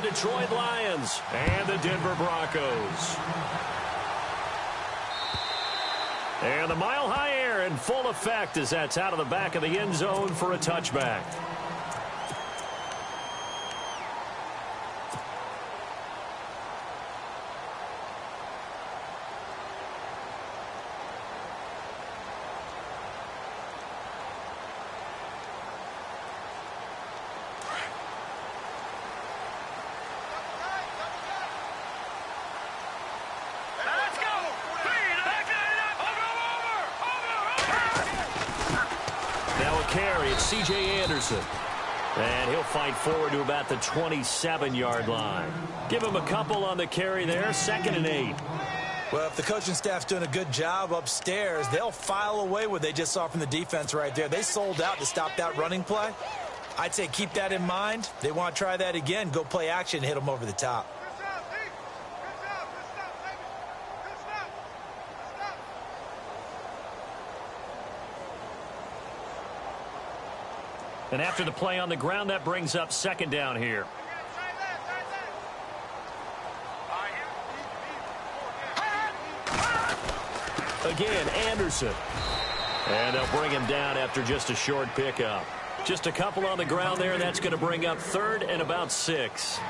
Detroit Lions and the Denver Broncos. And the mile-high air in full effect as that's out of the back of the end zone for a touchback. Carry, it's C.J. Anderson. And he'll fight forward to about the 27-yard line. Give him a couple on the carry there, 2nd and 8. Well, if the coaching staff's doing a good job upstairs, they'll file away what they just saw from the defense right there. They sold out to stop that running play. I'd say keep that in mind. They want to try that again. Go play action, hit them over the top. And after the play on the ground, that brings up 2nd down here. Again, Anderson. And they'll bring him down after just a short pickup. Just a couple on the ground there. That's going to bring up 3rd and about 6.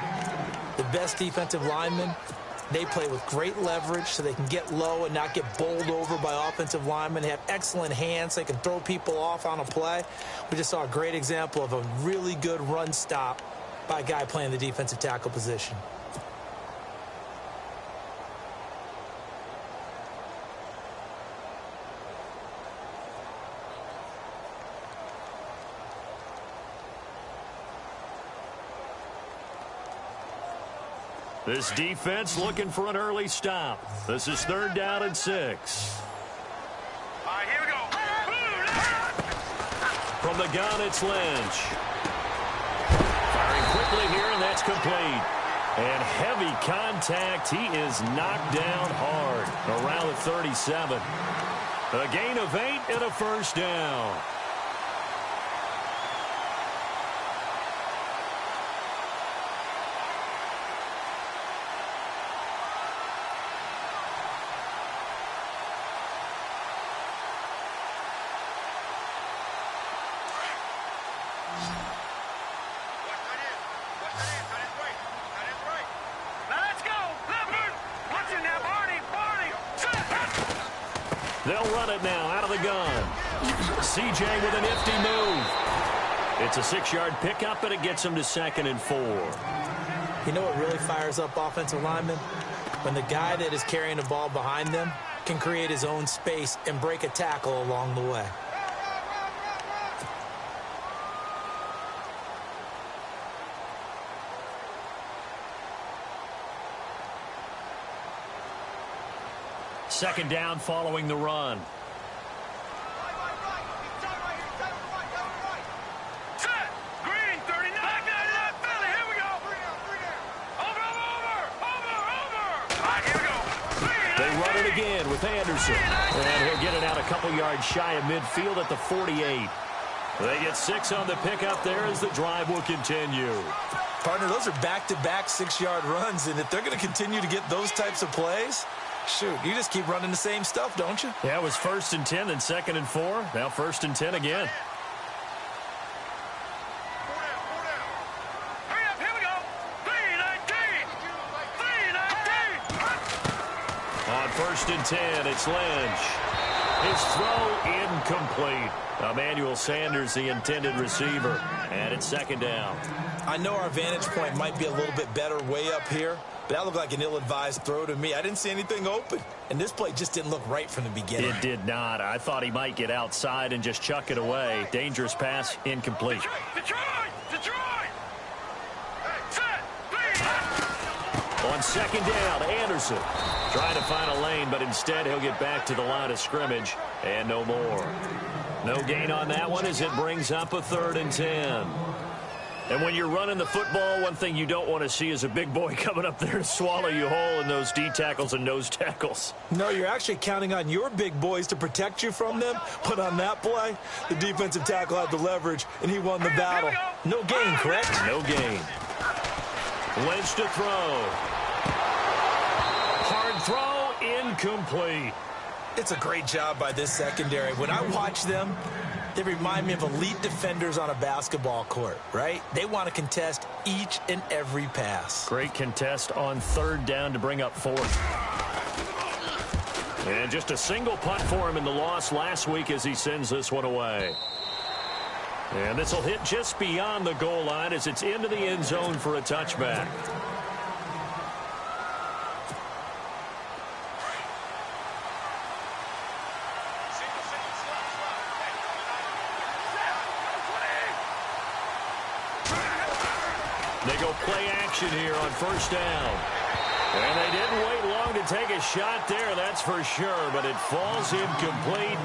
The best defensive linemen, they play with great leverage so they can get low and not get bowled over by offensive linemen. They have excellent hands. They can throw people off on a play. We just saw a great example of a really good run stop by a guy playing the defensive tackle position. This defense looking for an early stop. This is 3rd down and 6. All right, here we go. From the gun, it's Lynch. Firing quickly here, and that's complete. And heavy contact. He is knocked down hard around the 37. A gain of 8 and a 1st down. They'll run it now out of the gun. C.J. with a nifty move. It's a 6-yard pickup, and it gets him to 2nd and 4. You know what really fires up offensive linemen? When the guy that is carrying the ball behind them can create his own space and break a tackle along the way. Second down following the run. Set. Green, 39. Back out of that belly. Here we go. Over. All right, here we go. They run it again with Anderson. And he'll get it out a couple yards shy of midfield at the 48. They get 6 on the pickup there as the drive will continue. Partner, those are back-to-back 6-yard runs, and if they're going to continue to get those types of plays, shoot, you just keep running the same stuff, don't you? Yeah, it was 1st and 10, then 2nd and 4. Now 1st and 10 again. Hurry up, here we go. 3-19. On 1st and 10, it's Lynch. His throw incomplete. Emmanuel Sanders, the intended receiver. And it's 2nd down. I know our vantage point might be a little bit better way up here, but that looked like an ill-advised throw to me. I didn't see anything open, and this play just didn't look right from the beginning. It did not. I thought he might get outside and just chuck it away. Dangerous pass, incomplete. Detroit! Set! On 2nd down, Anderson trying to find a lane, but instead he'll get back to the line of scrimmage, and no more. No gain on that one as it brings up a 3rd and 10. And when you're running the football, one thing you don't want to see is a big boy coming up there to swallow you whole in those D tackles and nose tackles. No, you're actually counting on your big boys to protect you from them. But on that play, the defensive tackle had the leverage, and he won the battle. No gain, correct? No gain. Lynch to throw. Hard throw, incomplete. It's a great job by this secondary. When I watch them, they remind me of elite defenders on a basketball court, right? They want to contest each and every pass. Great contest on third down to bring up fourth. And just a single punt for him in the loss last week as he sends this one away. And this will hit just beyond the goal line as it's into the end zone for a touchback. They go play action here on first down. And they didn't wait long to take a shot there, that's for sure, but it falls incomplete,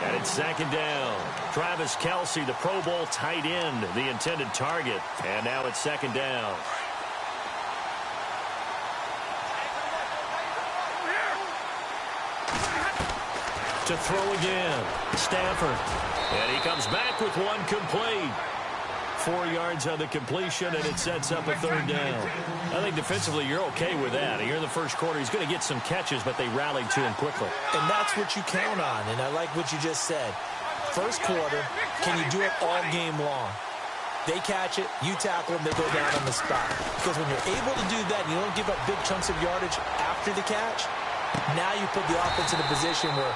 and it's second down. Travis Kelce, the Pro Bowl tight end, the intended target, and now it's second down. To throw again, Stafford, and he comes back with one complete. 4 yards on the completion, and it sets up a third down. I think defensively you're okay with that. Here in the first quarter, he's going to get some catches, but they rallied to him quickly. And that's what you count on, and I like what you just said. First quarter, can you do it all game long? They catch it, you tackle them, they go down on the spot. Because when you're able to do that and you don't give up big chunks of yardage after the catch, now you put the offense in a position where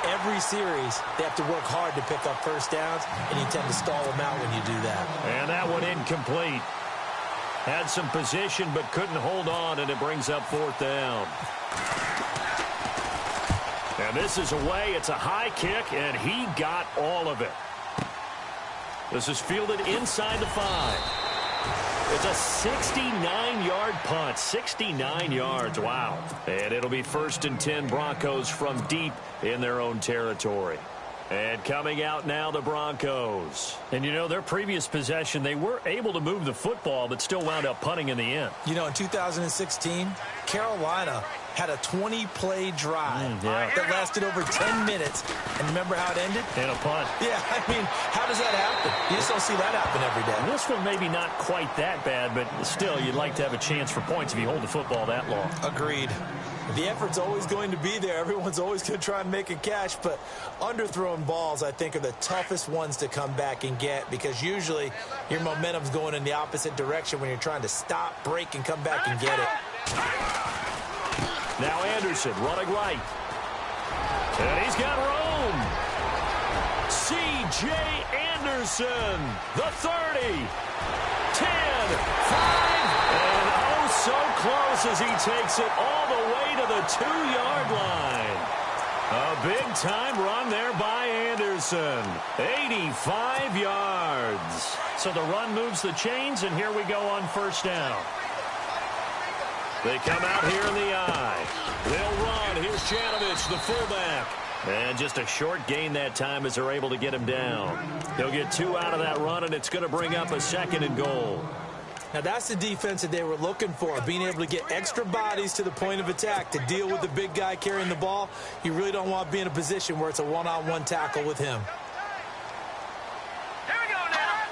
every series, they have to work hard to pick up first downs, and you tend to stall them out when you do that. And that one incomplete. Had some position, but couldn't hold on, and it brings up fourth down. And this is away. It's a high kick, and he got all of it. This is fielded inside the 5. It's a 69-yard punt. 69 yards. Wow. And it'll be 1st and 10 Broncos from deep in their own territory. And coming out now, the Broncos. And, you know, their previous possession, they were able to move the football, but still wound up punting in the end. You know, in 2016, Carolina had a 20-play drive that lasted over 10 minutes. And remember how it ended? And a punt. Yeah, I mean, how does that happen? You just don't see that happen every day. This one maybe not quite that bad, but still, you'd like to have a chance for points if you hold the football that long. Agreed. The effort's always going to be there. Everyone's always going to try and make a catch, but underthrown balls, I think, are the toughest ones to come back and get because usually your momentum's going in the opposite direction when you're trying to stop, break, and come back and get it. Now Anderson running right. And he's got room. C.J. Anderson, the 30, 10, 5, and oh so close as he takes it all the way to the 2-yard line. A big-time run there by Anderson. 85 yards. So the run moves the chains, and here we go on first down. They come out here in the eye. They'll run. Here's Janovich, the fullback. And just a short gain that time as they're able to get him down. He'll get 2 out of that run, and it's going to bring up a 2nd and goal. Now, that's the defense that they were looking for, being able to get extra bodies to the point of attack to deal with the big guy carrying the ball. You really don't want to be in a position where it's a one-on-one tackle with him. Here we go now.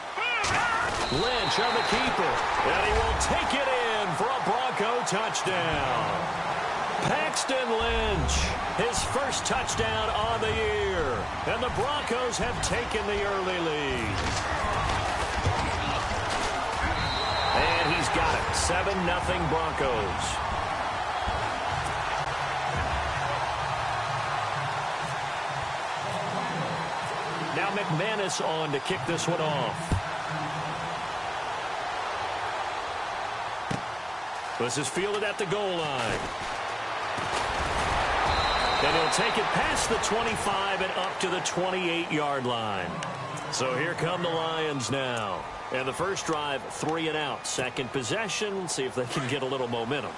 Lynch on the keeper, and he will take it in for a Bronco touchdown. Paxton Lynch, his first touchdown on the year, and the Broncos have taken the early lead. And he's got it, 7-0 Broncos. Now McManus on to kick this one off. This is fielded at the goal line. And he'll take it past the 25 and up to the 28-yard line. So here come the Lions now. And the first drive, 3 and out. Second possession, see if they can get a little momentum.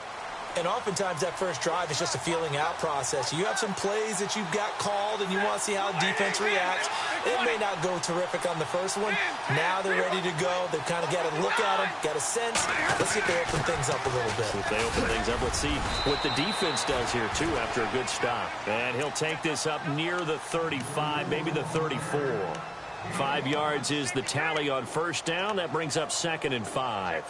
And oftentimes that first drive is just a feeling out process. You have some plays that you've got called and you want to see how defense reacts. It may not go terrific on the first one. Now they're ready to go. They've kind of got to look at them, got a sense. Let's see if they open things up a little bit. If they open things up, let's see what the defense does here, too, after a good stop. And he'll take this up near the 35, maybe the 34. 5 yards is the tally on first down. That brings up 2nd and 5.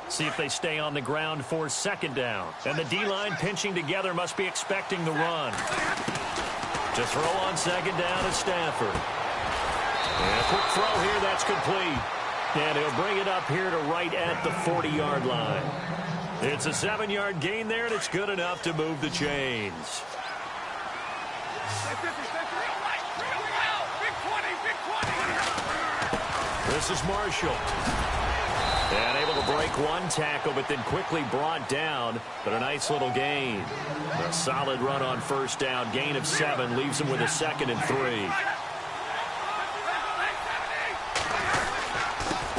See if they stay on the ground for second down. And the D-line pinching together must be expecting the run. To throw on second down is Stafford. And a quick throw here, that's complete. And he'll bring it up here to right at the 40-yard line. It's a 7-yard gain there, and it's good enough to move the chains. This is Marshall. And able to break one tackle, but then quickly brought down. But a nice little gain. A solid run on first down. Gain of 7 leaves him with a 2nd and 3.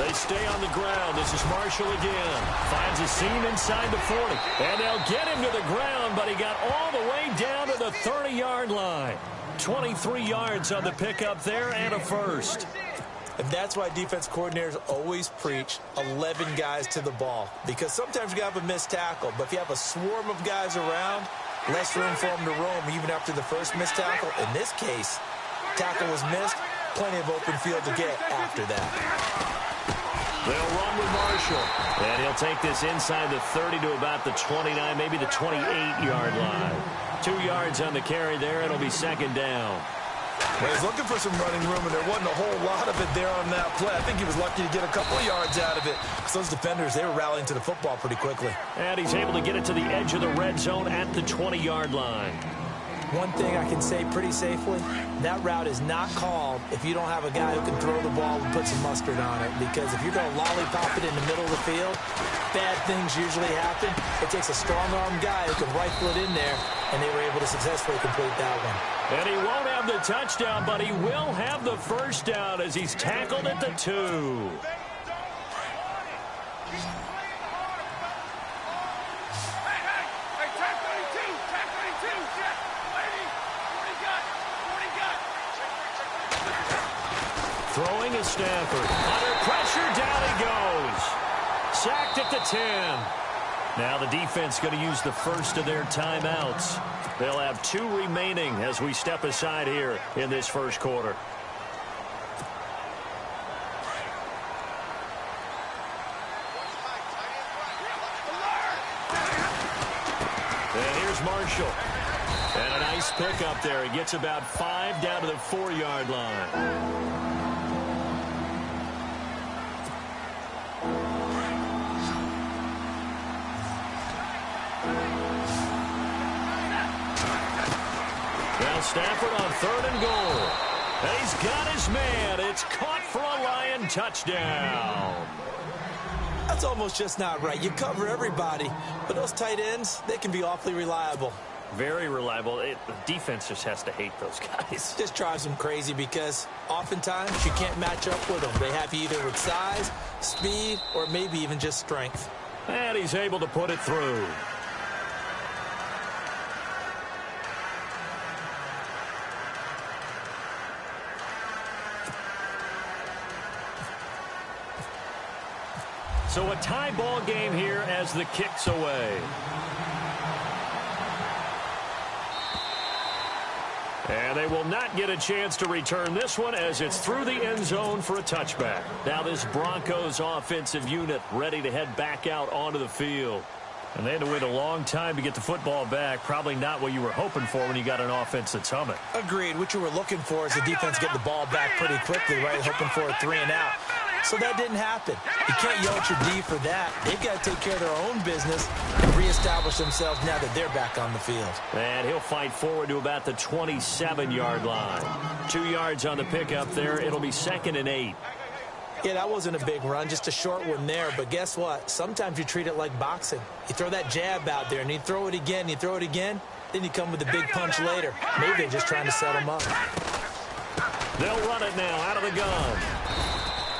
They stay on the ground. This is Marshall again. Finds a seam inside the 40. And they'll get him to the ground, but he got all the way down to the 30-yard line. 23 yards on the pickup there and a first. And that's why defense coordinators always preach 11 guys to the ball. Because sometimes you have a missed tackle, but if you have a swarm of guys around, less room for them to roam even after the first missed tackle. In this case, tackle was missed, plenty of open field to get after that. They'll run with Marshall. And he'll take this inside the 30 to about the 29, maybe the 28-yard line. 2 yards on the carry there. It'll be second down. Well, he's looking for some running room, and there wasn't a whole lot of it there on that play. I think he was lucky to get a couple of yards out of it, because those defenders, they were rallying to the football pretty quickly. And he's able to get it to the edge of the red zone at the 20-yard line. One thing I can say pretty safely, that route is not called if you don't have a guy who can throw the ball and put some mustard on it. Because if you're going to lollipop it in the middle of the field, bad things usually happen. It takes a strong-armed guy who can rifle it in there, and they were able to successfully complete that one. And he won't have the touchdown, but he will have the first down as he's tackled at the 2. Throwing is Stafford. Under pressure, down he goes. Sacked at the 10. Now the defense going to use the first of their timeouts. They'll have 2 remaining as we step aside here in this first quarter. And here's Marshall. And a nice pickup there. He gets about 5 down to the 4-yard line. Stafford on 3rd and goal. And he's got his man. It's caught for a Lion touchdown. That's almost just not right. You cover everybody, but those tight ends, they can be awfully reliable. Very reliable. The defense just has to hate those guys. Just drives them crazy because oftentimes you can't match up with them. They have you either with size, speed, or maybe even just strength. And he's able to put it through. So a tie ball game here as the kick's away. And they will not get a chance to return this one as it's through the end zone for a touchback. Now this Broncos offensive unit ready to head back out onto the field. And they had to wait a long time to get the football back. Probably not what you were hoping for when you got an offense that's humming. Agreed. What you were looking for is the defense get the ball back pretty quickly, right? Hoping for a 3 and out. So that didn't happen. You can't yell at your D for that. They've got to take care of their own business and reestablish themselves now that they're back on the field. And he'll fight forward to about the 27-yard line. 2 yards on the pickup there. It'll be 2nd and 8. Yeah, that wasn't a big run, just a short one there. But guess what? Sometimes you treat it like boxing. You throw that jab out there, and you throw it again, then you come with a big punch later. Maybe they're just trying to set him up. They'll run it now out of the gun.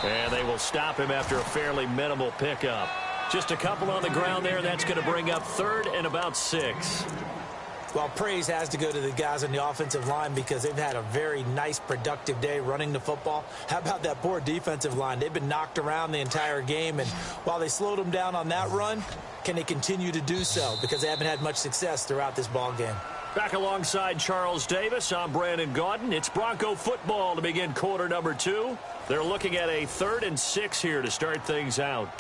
And they will stop him after a fairly minimal pickup. Just a couple on the ground there. That's going to bring up 3rd and about 6. Well, praise has to go to the guys on the offensive line because they've had a very nice, productive day running the football. How about that poor defensive line? They've been knocked around the entire game, and while they slowed them down on that run, can they continue to do so? Because they haven't had much success throughout this ball game. Back alongside Charles Davis, I'm Brandon Gaudin. It's Bronco football to begin quarter number 2. They're looking at a 3rd and 6 here to start things out.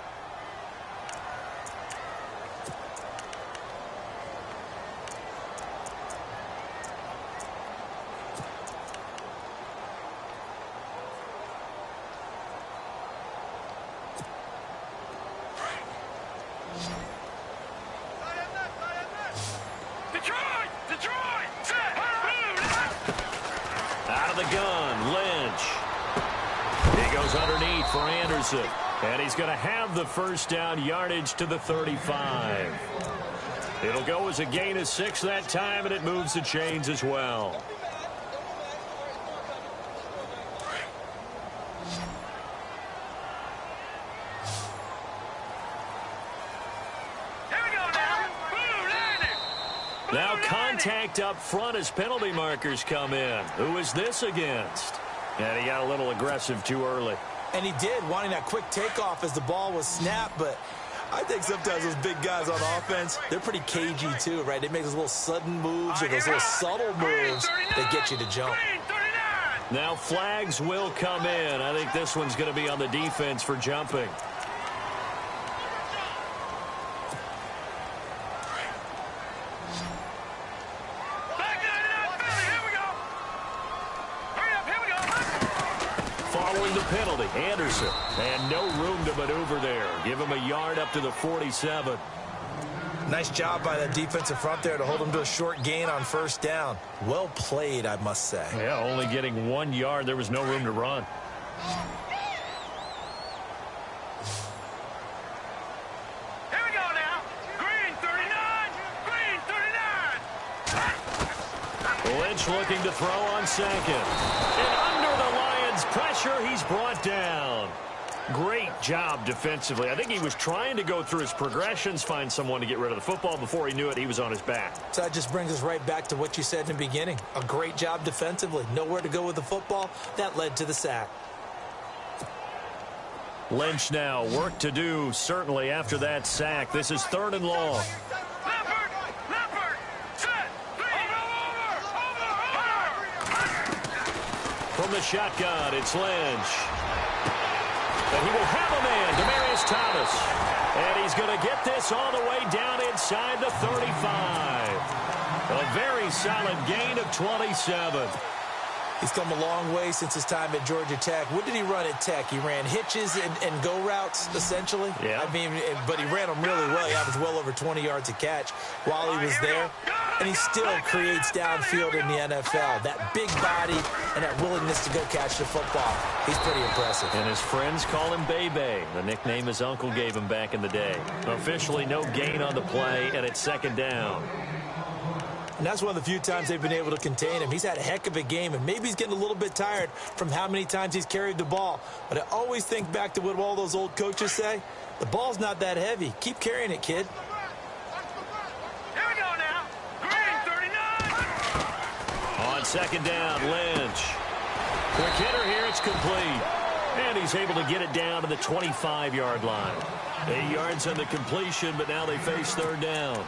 Detroit! Detroit! Set! Out of the gun, Lynch. He goes underneath for Anderson. And he's going to have the first down yardage to the 35. It'll go as a gain of 6 that time, and it moves the chains as well. Now contact up front as penalty markers come in. Who is this against? And he got a little aggressive too early. And he did, wanting that quick takeoff as the ball was snapped, but I think sometimes those big guys on offense, they're pretty cagey too, right? They make those little sudden moves or those little subtle moves that get you to jump. Now flags will come in. I think this one's going to be on the defense for jumping. Following the penalty, Anderson. And no room to maneuver there. Give him a yard up to the 47. Nice job by the defensive front there to hold him to a short gain on first down. Well played, I must say. Yeah, only getting 1 yard. There was no room to run. Here we go now. Green 39. Green 39. Lynch looking to throw on second. And under the Lions' pressure, he's brought down. Great job defensively. I think he was trying to go through his progressions, find someone to get rid of the football. Before he knew it, he was on his back. So that just brings us right back to what you said in the beginning. A great job defensively. Nowhere to go with the football. That led to the sack. Lynch now, work to do, certainly, after that sack. This is 3rd and long. Leopard, set, over. From the shotgun, it's Lynch. And he will have a man, Demaryius Thomas. And he's going to get this all the way down inside the 35. A very solid gain of 27. He's come a long way since his time at Georgia Tech. What did he run at Tech? He ran hitches and go routes, essentially. Yeah. I mean, but he ran them really well. He averaged well over 20 yards a catch while he was there. And he still creates downfield in the NFL. That big body and that willingness to go catch the football. He's pretty impressive. And his friends call him Bebe, the nickname his uncle gave him back in the day. Officially no gain on the play, and it's 2nd down. And that's one of the few times they've been able to contain him. He's had a heck of a game, and maybe he's getting a little bit tired from how many times he's carried the ball. But I always think back to what all those old coaches say. The ball's not that heavy. Keep carrying it, kid. Here we go now. Green 39. On 2nd down, Lynch. Quick hitter here, it's complete. And he's able to get it down to the 25-yard line. 8 yards on the completion, but now they face 3rd down.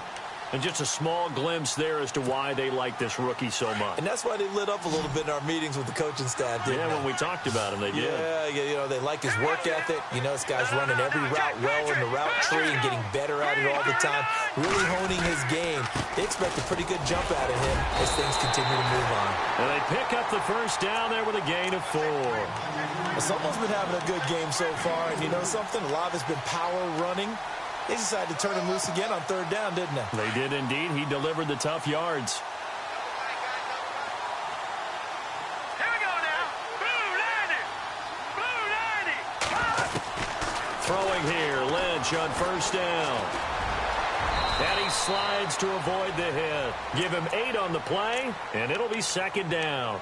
And just a small glimpse there as to why they like this rookie so much. And that's why they lit up a little bit in our meetings with the coaching staff, didn't they? When we talked about him, they did. Yeah, you know, they like his work ethic. You know, this guy's running every route well in the route tree and getting better at it all the time, really honing his game. They expect a pretty good jump out of him as things continue to move on. And they pick up the first down there with a gain of 4. Well, someone's been having a good game so far, and you know something? A lot has been power running. They decided to turn him loose again on 3rd down, didn't they? They did indeed. He delivered the tough yards. Here we go now. Blue 90. Throwing here, Lynch on 1st down. And he slides to avoid the hit. Give him 8 on the play, and it'll be 2nd down.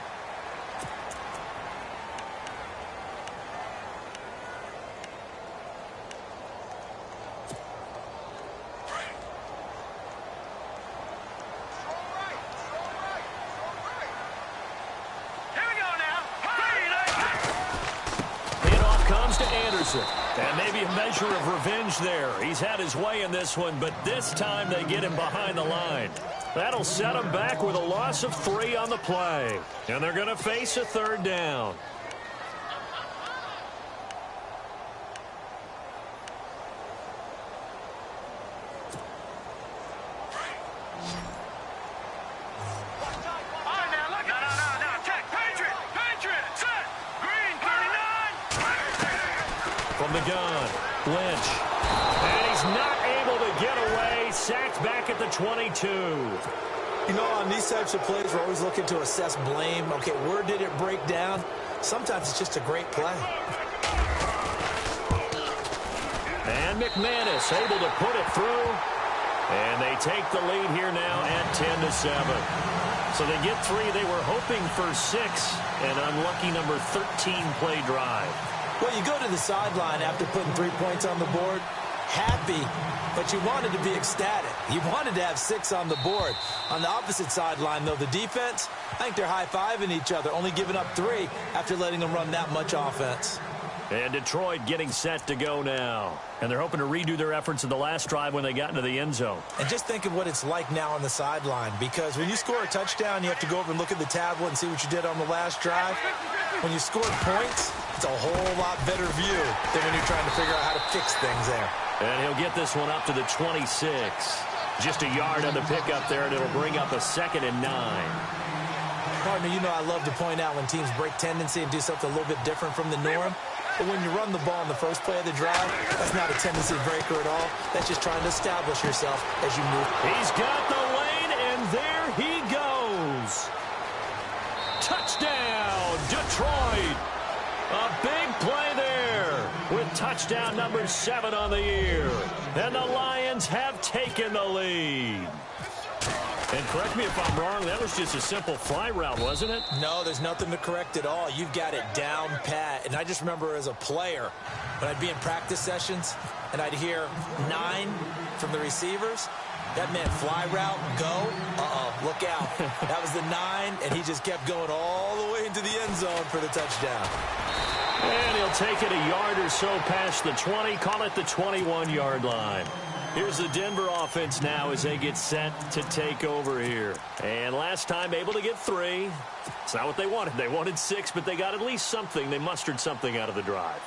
And maybe a measure of revenge there. He's had his way in this one, but this time they get him behind the line. That'll set him back with a loss of 3 on the play. And they're going to face a 3rd down. From the gun, Lynch. And he's not able to sacked back at the 22. You know, on these types of plays, we're always looking to assess blame. Okay, where did it break down? Sometimes it's just a great play. And McManus able to put it through. And they take the lead here now at 10-7. So they get 3. They were hoping for 6. An unlucky number 13 play drive. Well, you go to the sideline after putting 3 points on the board, happy, but you wanted to be ecstatic. You wanted to have 6 on the board. On the opposite sideline, though, the defense, I think they're high-fiving each other, only giving up 3 after letting them run that much offense. And Detroit getting set to go now. And they're hoping to redo their efforts in the last drive when they got into the end zone. And just think of what it's like now on the sideline, because when you score a touchdown, you have to go over and look at the tablet and see what you did on the last drive. When you score points, it's a whole lot better view than when you're trying to figure out how to fix things there. And he'll get this one up to the 26. Just a yard on the pickup there, and it'll bring up a 2nd and 9. Partner, you know I love to point out when teams break tendency and do something a little bit different from the norm. But when you run the ball in the first play of the drive, that's not a tendency breaker at all. That's just trying to establish yourself as you move. He's got the lane, and there he goes. Touchdown, Detroit. A big play there with touchdown number 7 on the year. And the Lions have taken the lead. And correct me if I'm wrong, that was just a simple fly route, wasn't it? No, there's nothing to correct at all. You've got it down pat. And I just remember as a player, when I'd be in practice sessions and I'd hear 9 from the receivers, that meant fly route, go, look out. That was the 9, and he just kept going all the way into the end zone for the touchdown. And he'll take it a yard or so past the 20, call it the 21-yard line. Here's the Denver offense now as they get set to take over here. And last time able to get 3. It's not what they wanted. They wanted 6, but they got at least something. They mustered something out of the drive.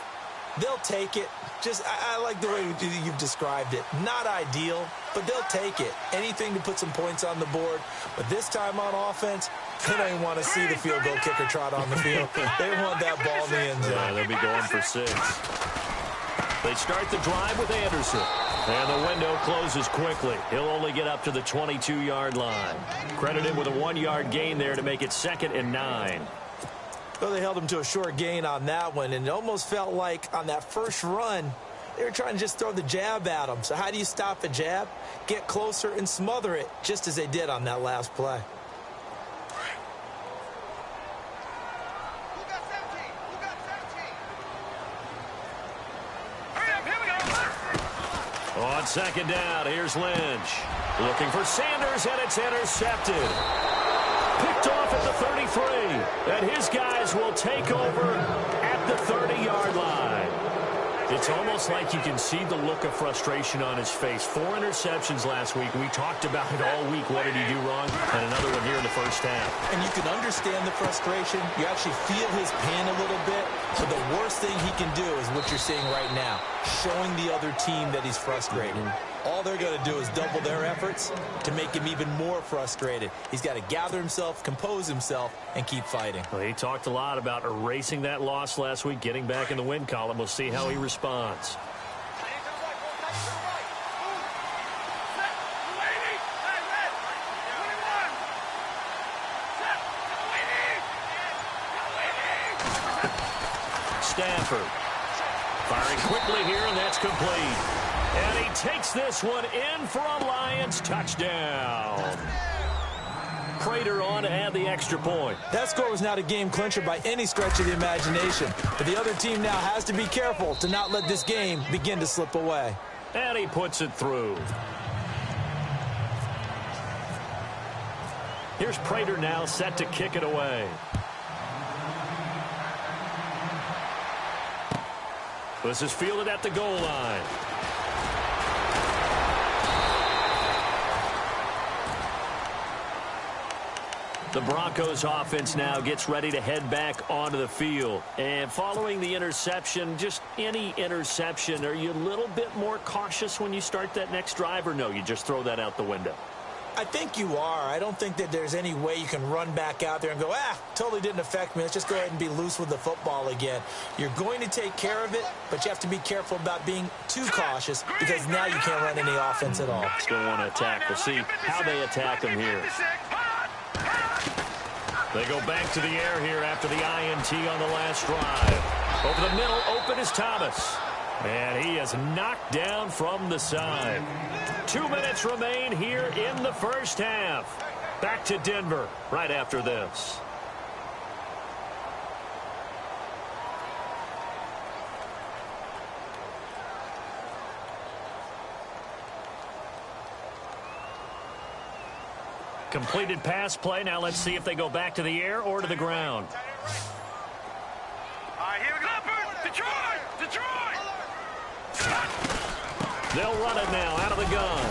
They'll take it. Just, I like the way you've described it. Not ideal, but they'll take it. Anything to put some points on the board. But this time on offense, they don't even want to see the field goal kicker trot on the field. They want that ball in the end zone. Yeah, they'll be going for 6. They start the drive with Anderson. And the window closes quickly. He'll only get up to the 22-yard line. Credited with a 1-yard gain there to make it 2nd and 9. Well, they held him to a short gain on that one, and it almost felt like on that first run, they were trying to just throw the jab at him. So how do you stop a jab? Get closer and smother it, just as they did on that last play. On 2nd down, here's Lynch. Looking for Sanders, and it's intercepted. Picked off at the 33. And his guys will take over at the 30-yard line. It's almost like you can see the look of frustration on his face. 4 interceptions last week. We talked about it all week. What did he do wrong? And another one here in the first half. And you can understand the frustration. You actually feel his pain a little bit. But the worst thing he can do is what you're seeing right now, showing the other team that he's frustrated. All they're going to do is double their efforts to make him even more frustrated. He's got to gather himself, compose himself, and keep fighting. Well, he talked a lot about erasing that loss last week, getting back in the win column. We'll see how he responds. Stafford firing quickly here, and that's complete. And he takes this one in for a Lions touchdown. Prater on to add the extra point. That score was not a game clincher by any stretch of the imagination. But the other team now has to be careful to not let this game begin to slip away. And he puts it through. Here's Prater now set to kick it away. This is fielded at the goal line. The Broncos offense now gets ready to head back onto the field. And following the interception, just any interception, are you a little bit more cautious when you start that next drive, or no, you just throw that out the window? I think you are. I don't think that there's any way you can run back out there and go, totally didn't affect me. Let's just go ahead and be loose with the football again. You're going to take care of it, but you have to be careful about being too cautious because now you can't run any offense at all. Still want to attack. We'll see how they attack him here. They go back to the air here after the INT on the last drive. Over the middle, open is Thomas. And he is knocked down from the side. 2 minutes remain here in the first half. Back to Denver right after this. Completed pass play. Now let's see if they go back to the air or to the ground. All right, here we go. Detroit! Detroit! They'll run it now out of the gun.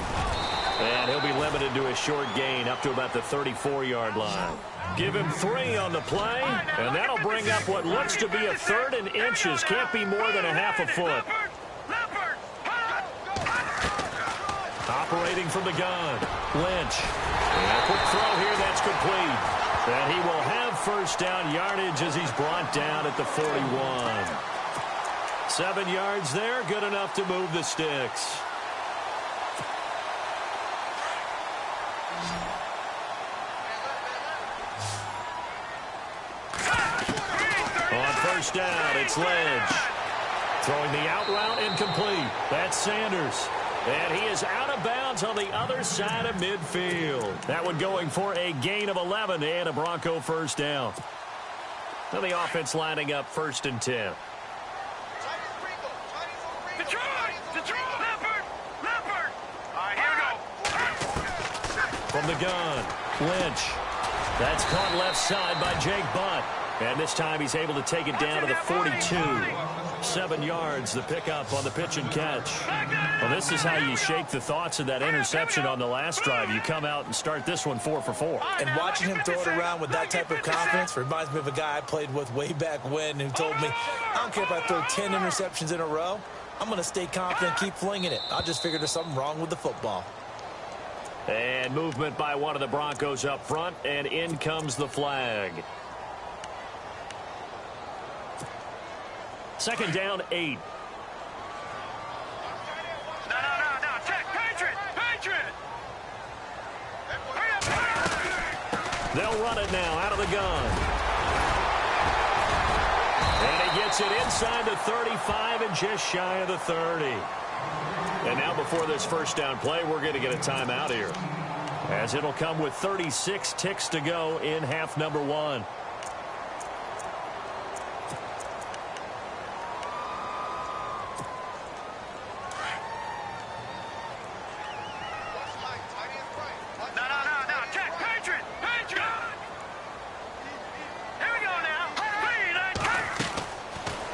And he'll be limited to a short gain up to about the 34-yard line. Give him 3 on the play, and that'll bring up what looks to be a 3rd and inches. Can't be more than a half a foot. Operating from the gun, Lynch. And a quick throw here, that's complete. And he will have first down yardage as he's brought down at the 41. 7 yards there, good enough to move the sticks. On first down, it's Lynch. Throwing the out route incomplete. That's Sanders. And he is out of bounds on the other side of midfield. That one going for a gain of 11 and a Bronco first down. Now the offense lining up 1st and 10. From the gun, Lynch. That's caught left side by Jake Butt. And this time he's able to take it down to the 42. 7 yards, the pickup on the pitch and catch. Well, this is how you shake the thoughts of that interception on the last drive. You come out and start this one 4 for 4. And watching him throw it around with that type of confidence reminds me of a guy I played with way back when who told me, I don't care if I throw 10 interceptions in a row. I'm going to stay confident, keep flinging it. I just figured there's something wrong with the football. And movement by one of the Broncos up front, and in comes the flag. 2nd down, 8. No, check, Patriot! They'll run it now out of the gun. And he gets it inside the 35 and just shy of the 30. And now before this first down play, we're going to get a timeout here, as it'll come with 36 ticks to go in half number 1. No, check, Patriot! Here we go now.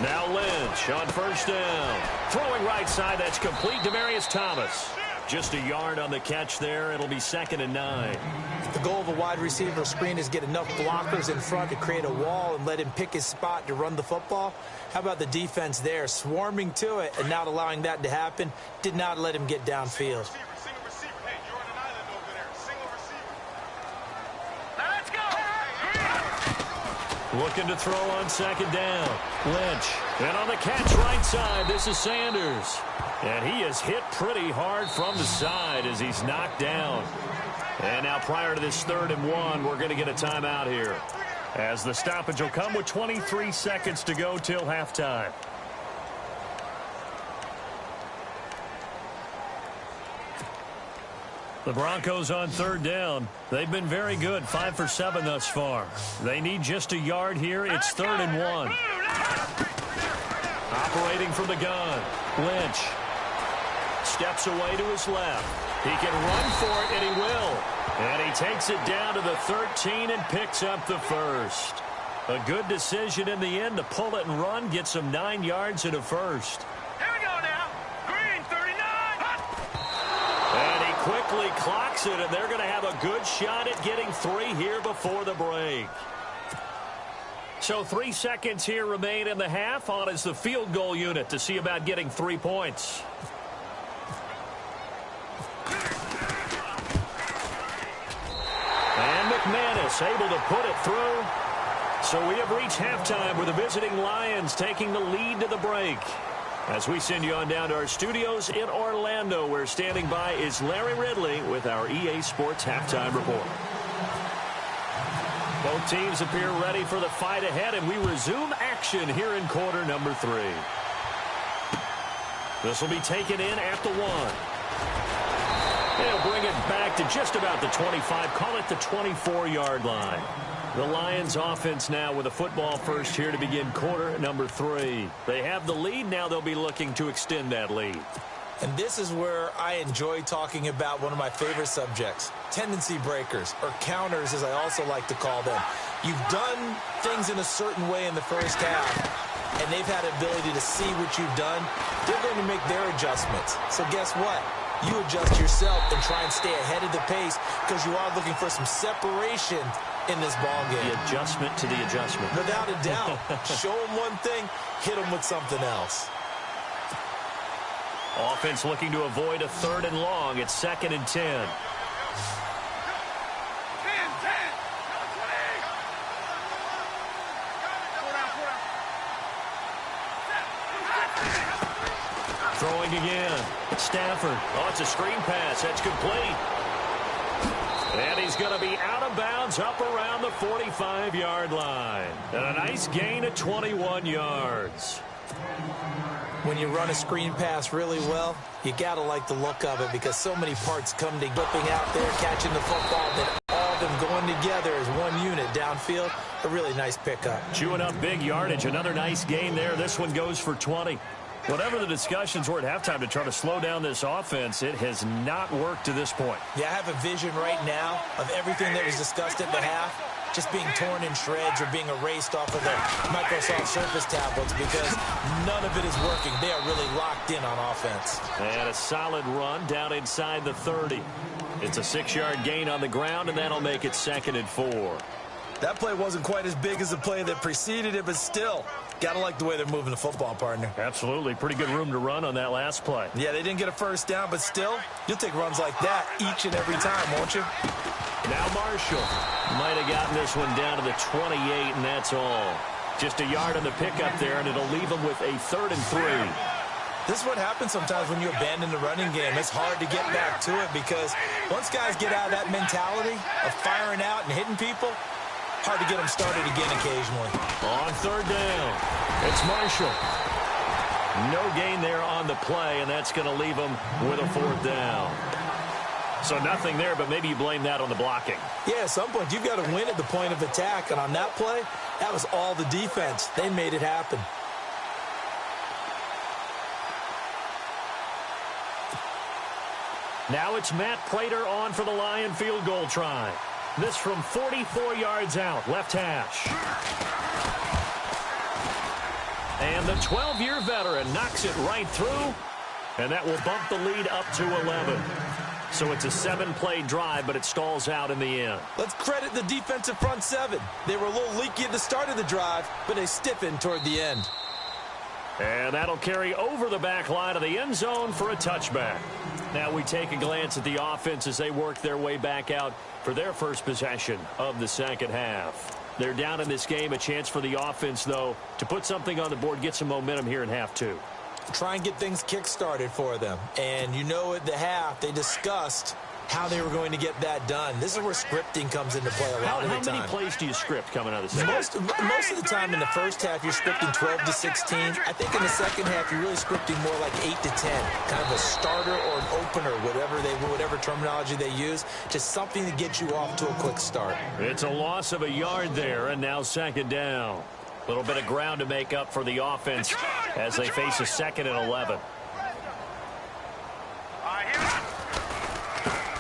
Now Lynch on first down. Throwing right side, that's complete. Demaryius Thomas. Just a yard on the catch there. It'll be 2nd and 9. The goal of a wide receiver screen is get enough blockers in front to create a wall and let him pick his spot to run the football. How about the defense there, swarming to it and not allowing that to happen? Did not let him get downfield. Looking to throw on 2nd down. Lynch. And on the catch right side, this is Sanders. And he is hit pretty hard from the side as he's knocked down. And now prior to this 3rd and 1, we're going to get a timeout here, as the stoppage will come with 23 seconds to go till halftime. The Broncos on 3rd down. They've been very good, 5 for 7 thus far. They need just a yard here. It's 3rd and 1. Operating from the gun, Lynch steps away to his left. He can run for it, and he will. And he takes it down to the 13 and picks up the first. A good decision in the end to pull it and run, get some 9 yards and a first. Here we go now. Green, 39. And he quickly clocks it, and they're going to have a good shot at getting 3 here before the break. So 3 seconds here remain in the half. On is the field goal unit to see about getting 3 points. Davis able to put it through. So we have reached halftime with the visiting Lions taking the lead to the break. As we send you on down to our studios in Orlando, where standing by is Larry Ridley with our EA Sports Halftime Report. Both teams appear ready for the fight ahead, and we resume action here in quarter number 3. This will be taken in at the 1. They'll bring it back to just about the 25, call it the 24-yard line. The Lions offense now with a football first here to begin quarter number 3. They have the lead. Now they'll be looking to extend that lead. And this is where I enjoy talking about one of my favorite subjects, tendency breakers, or counters as I also like to call them. You've done things in a certain way in the first half, and they've had the ability to see what you've done. They're going to make their adjustments. So guess what? You adjust yourself and try and stay ahead of the pace because you are looking for some separation in this ball game. The adjustment to the adjustment. Without a doubt. Show them one thing, hit them with something else. Offense looking to avoid a 3rd and long. It's 2nd and 10. 10, 10. Throwing again. Stafford. Oh, it's a screen pass. That's complete. And he's going to be out of bounds up around the 45-yard line. And a nice gain of 21 yards. When you run a screen pass really well, you got to like the look of it because so many parts come to whipping out there, catching the football, then all of them going together as one unit downfield. A really nice pickup. Chewing up big yardage. Another nice gain there. This one goes for 20. Whatever the discussions were at halftime to try to slow down this offense, it has not worked to this point. Yeah, I have a vision right now of everything that was discussed at the half just being torn in shreds or being erased off of the Microsoft Surface tablets because none of it is working. They are really locked in on offense. And a solid run down inside the 30. It's a 6-yard gain on the ground, and that'll make it 2nd and 4. That play wasn't quite as big as the play that preceded it, but still, got to like the way they're moving the football, partner. Absolutely. Pretty good room to run on that last play. Yeah, they didn't get a first down, but still, you'll take runs like that each and every time, won't you? Now Marshall might have gotten this one down to the 28, and that's all. Just a yard on the pickup there, and it'll leave them with a 3rd and 3. This is what happens sometimes when you abandon the running game. It's hard to get back to it because once guys get out of that mentality of firing out and hitting people, hard to get them started again occasionally. On 3rd down, it's Marshall. No gain there on the play, and that's going to leave them with a 4th down. So nothing there, but maybe you blame that on the blocking. Yeah, at some point, you've got to win at the point of attack, and on that play, that was all the defense. They made it happen. Now it's Matt Prater on for the Lion field goal try. This from 44 yards out, left hash. And the 12-year veteran knocks it right through, and that will bump the lead up to 11. So it's a 7-play drive, but it stalls out in the end. Let's credit the defensive front 7. They were a little leaky at the start of the drive, but they stiffened toward the end. And that'll carry over the back line of the end zone for a touchback. Now we take a glance at the offense as they work their way back out for their first possession of the second half. They're down in this game. A chance for the offense, though, to put something on the board, get some momentum here in half 2. Try and get things kick-started for them. And you know at the half, they discussed how they were going to get that done. This is where scripting comes into play a lot of the time. How many plays do you script coming out of the second? Most of the time in the first half, you're scripting 12 to 16. I think in the second half, you're really scripting more like 8 to 10. Kind of a starter or an opener, whatever terminology they use. Just something to get you off to a quick start. It's a loss of a yard there, and now 2nd down. A little bit of ground to make up for the offense as they face a 2nd and 11.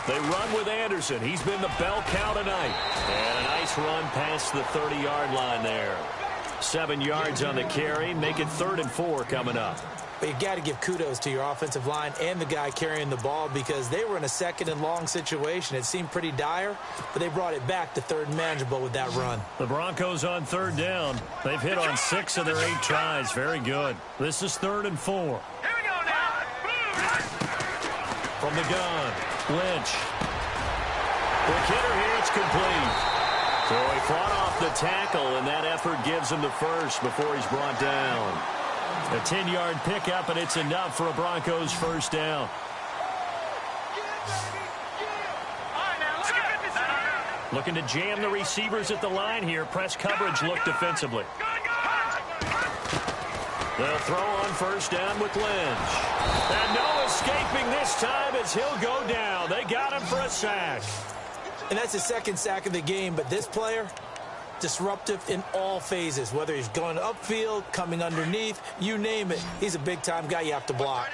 They run with Anderson. He's been the bell cow tonight. And a nice run past the 30-yard line there. 7 yards on the carry. Make it 3rd and 4 coming up. But you got to give kudos to your offensive line and the guy carrying the ball because they were in a 2nd and long situation. It seemed pretty dire, but they brought it back to 3rd and manageable with that run. The Broncos on 3rd down. They've hit on 6 of their 8 tries. Very good. This is 3rd and 4. Here we go now. From the gun, Lynch. The hitter here, it's complete. So he fought off the tackle, and that effort gives him the first before he's brought down. A 10-yard pickup, and it's enough for a Broncos first down. Looking to jam the receivers at the line here. Press coverage look defensively. They'll throw on first down with Lynch. And no escaping this time as he'll go down. They got him for a sack. And that's his second sack of the game, but this player, disruptive in all phases, whether he's going upfield, coming underneath, you name it. He's a big-time guy you have to block.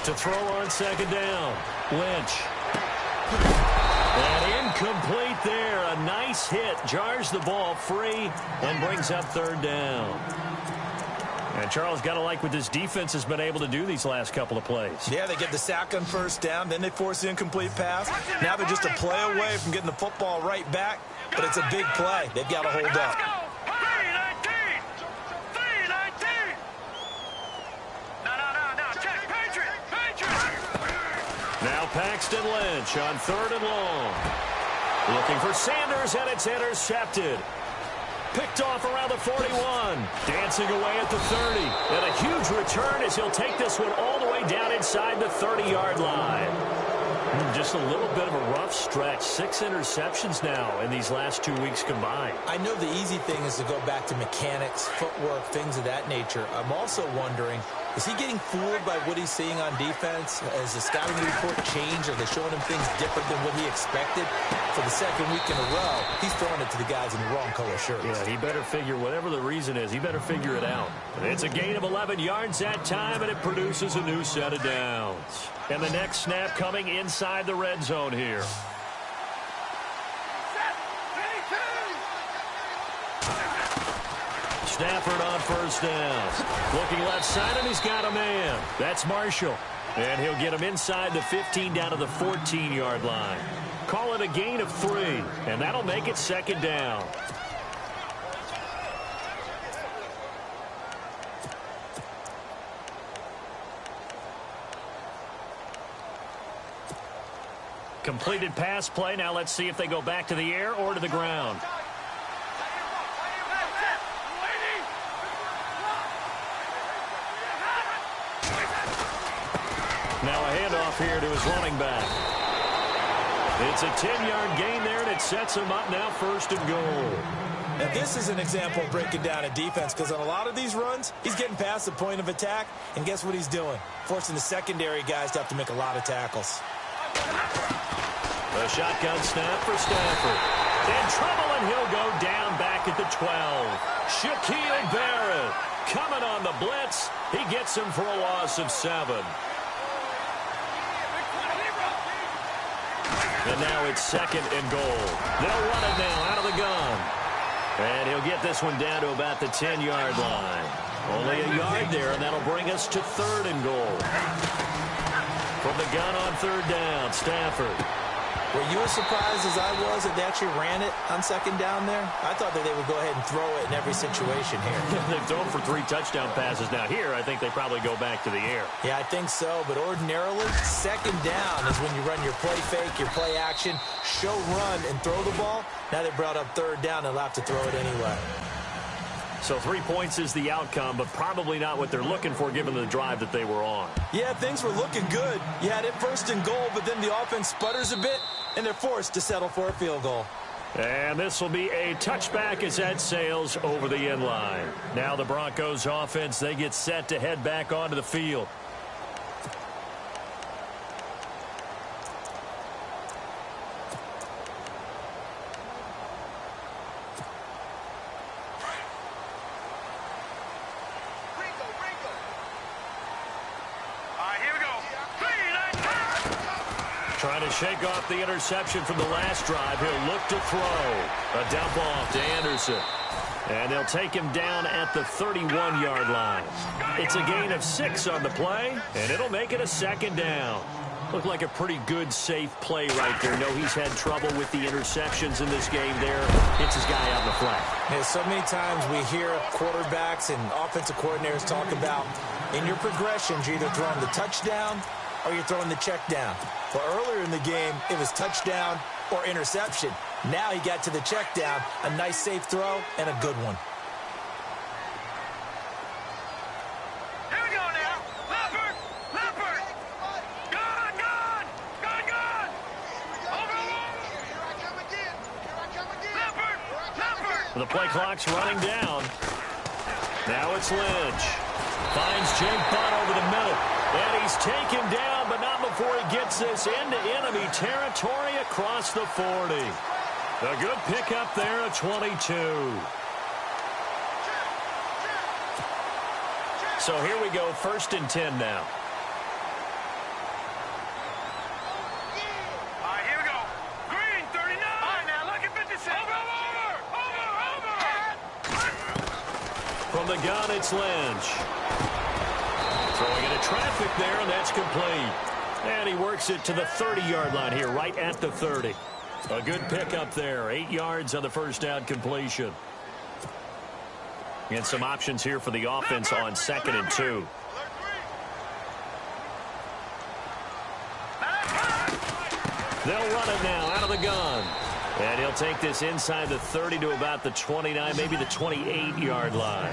To throw on second down, Lynch. And incomplete there. A nice hit. Jars the ball free and brings up third down. And Charles, got to like what this defense has been able to do these last couple of plays. Yeah, they get the sack on first down, then they force the incomplete pass. Now they're just a play away from getting the football right back, but it's a big play. They've got to hold up. Now Paxton Lynch on third and long. Looking for Sanders, and it's intercepted. Picked off around the 41. Dancing away at the 30. And a huge return as he'll take this one all the way down inside the 30-yard line. Just a little bit of a rough stretch. 6 interceptions now in these last 2 weeks combined. I know the easy thing is to go back to mechanics, footwork, things of that nature. I'm also wondering, is he getting fooled by what he's seeing on defense? Has the scouting report changed? Are they showing him things different than what he expected? For the second week in a row, he's throwing it to the guys in the wrong color shirts. Yeah, he better figure, whatever the reason is, he better figure it out. It's a gain of 11 yards that time, and it produces a new set of downs. And the next snap coming inside the red zone here. Stafford on first down. Looking left side, and he's got a man. That's Marshall. And he'll get him inside the 15 down to the 14-yard line. Call it a gain of 3, and that'll make it second down. Completed pass play. Now let's see if they go back to the air or to the ground. Now a handoff here to his running back. It's a 10-yard gain there, and it sets him up now first and goal. Now, this is an example of breaking down a defense, because on a lot of these runs, he's getting past the point of attack, and guess what he's doing? Forcing the secondary guys to have to make a lot of tackles. A shotgun snap for Stafford. In trouble, and he'll go down back at the 12. Shaquille Barrett coming on the blitz. He gets him for a loss of 7. And now it's second and goal. They'll run it now out of the gun. And he'll get this one down to about the 10-yard line. Only a yard there, and that'll bring us to third and goal. From the gun on third down, Stafford. Were you as surprised as I was that they actually ran it on second down there? I thought that they would go ahead and throw it in every situation here. They've thrown for 3 touchdown passes. Now here, I think they probably go back to the air. Yeah, I think so. But ordinarily, second down is when you run your play fake, your play action, show run, and throw the ball. Now they brought up third down, and they'll have to throw it anyway. So 3 points is the outcome, but probably not what they're looking for given the drive that they were on. Yeah, things were looking good. You had it first and goal, but then the offense sputters a bit, and they're forced to settle for a field goal. And this will be a touchback as that sails over the end line. Now the Broncos offense, they get set to head back onto the field. Trying to shake off the interception from the last drive. He'll look to throw. A dump off to Anderson. And they'll take him down at the 31-yard line. It's a gain of 6 on the play, and it'll make it a second down. Looked like a pretty good, safe play right there. No, he's had trouble with the interceptions in this game there. Hits his guy out in the flat. Yeah, so many times we hear quarterbacks and offensive coordinators talk about in your progressions, you're either throwing the touchdown or you're throwing the check down. But earlier in the game, it was touchdown or interception. Now he got to the check down, a nice safe throw, and a good one. Here we go now. Leopard! Leopard! Gone! Gone! Gone! Gone! Over! Here I come again! Here I come again! Leopard! Leopard! The play clock's running down. Now it's Lynch. Finds Jake Butt over the middle. And he's taken down, but not before he gets this into enemy territory across the 40. A good pickup there at 22. So here we go, 1st and 10 now. All right, here we go. Green, 39. All right, now look at 56. Over! From the gun, it's Lynch. Throwing into traffic there, and that's complete. And he works it to the 30-yard line here, right at the 30. A good pickup there, 8 yards on the first down completion. And some options here for the offense on 2nd and 2. They'll run it now out of the gun. And he'll take this inside the 30 to about the 29, maybe the 28-yard line.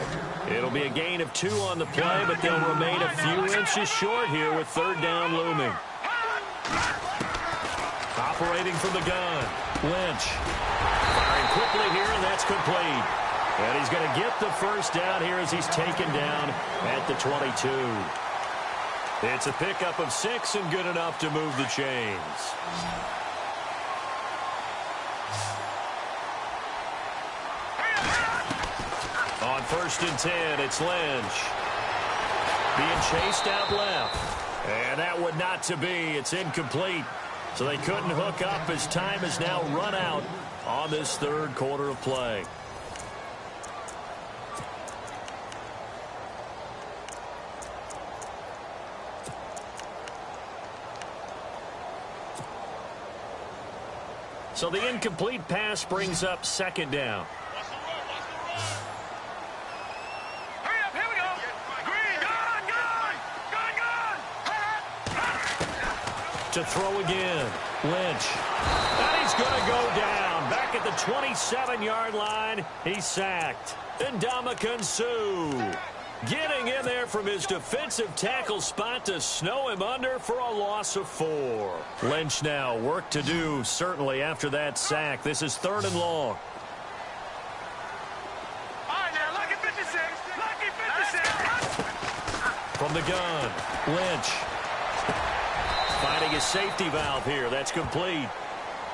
It'll be a gain of 2 on the play, but they'll remain a few inches short here with 3rd down looming. Operating from the gun, Lynch. Firing quickly here, and that's complete. And he's going to get the first down here as he's taken down at the 22. It's a pickup of 6 and good enough to move the chains. On 1st and 10, it's Lynch. Being chased out left. And that would not to be. It's incomplete. So they couldn't hook up as time has now run out on this 3rd quarter of play. So the incomplete pass brings up 2nd down. Hurry up, here we go. Green, gone! To throw again, Lynch. And he's going to go down. Back at the 27-yard line, he's sacked. Ndamukong Suh getting in there from his defensive tackle spot to snow him under for a loss of 4. Lynch now, work to do, certainly, after that sack. This is 3rd and long. All right, now, lucky 56. Lucky 56. From the gun, Lynch. Finding his safety valve here. That's complete.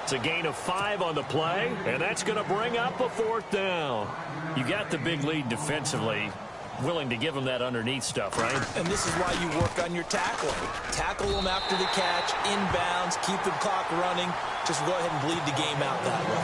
It's a gain of 5 on the play, and that's going to bring up a 4th down. You got the big lead defensively. Willing to give him that underneath stuff, right? And this is why you work on your tackling. Tackle them after the catch, inbounds, keep the clock running. Just go ahead and bleed the game out that way.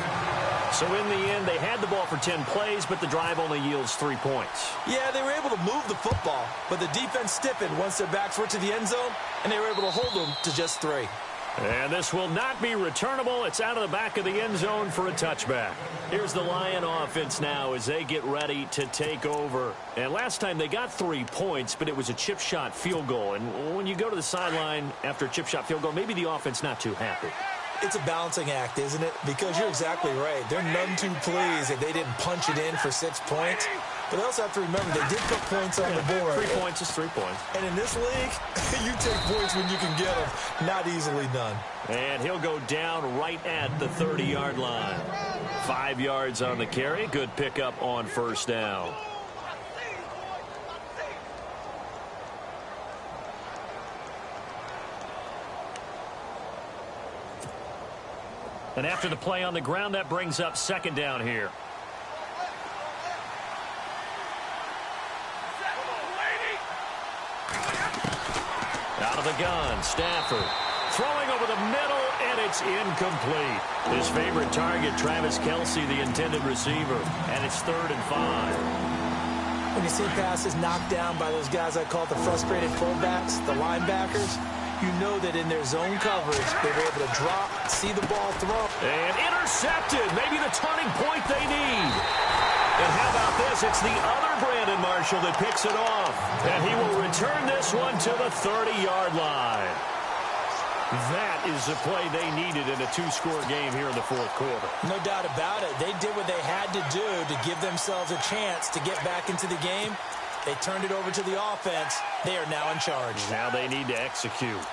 So in the end, they had the ball for 10 plays, but the drive only yields 3 points. Yeah, they were able to move the football, but the defense stiffened once their backs were to the end zone, and they were able to hold them to just 3. And this will not be returnable. It's out of the back of the end zone for a touchback. Here's the Lion offense now as they get ready to take over. And last time they got 3 points, but it was a chip shot field goal. And when you go to the sideline after a chip shot field goal, maybe the offense not too happy. It's a balancing act, isn't it? Because you're exactly right. They're none too pleased that they didn't punch it in for 6 points. But they also have to remember they did put points on the board. 3 points is 3 points. And in this league, you take points when you can get them. Not easily done. And he'll go down right at the 30-yard line. 5 yards on the carry. Good pickup on 1st down. And after the play on the ground, that brings up 2nd down here. Out of the gun, Stafford. Throwing over the middle, and it's incomplete. His favorite target, Travis Kelce, the intended receiver. And it's 3rd and 5. When you see passes knocked down by those guys I call the frustrated fullbacks, the linebackers, you know that in their zone coverage, they were able to drop, see the ball throw. And intercepted. Maybe the turning point they need. And how about this? It's the other Brandon Marshall that picks it off. And he will return this one to the 30-yard line. That is the play they needed in a two-score game here in the fourth quarter. No doubt about it. They did what they had to do to give themselves a chance to get back into the game. They turned it over to the offense. They are now in charge. Now they need to execute.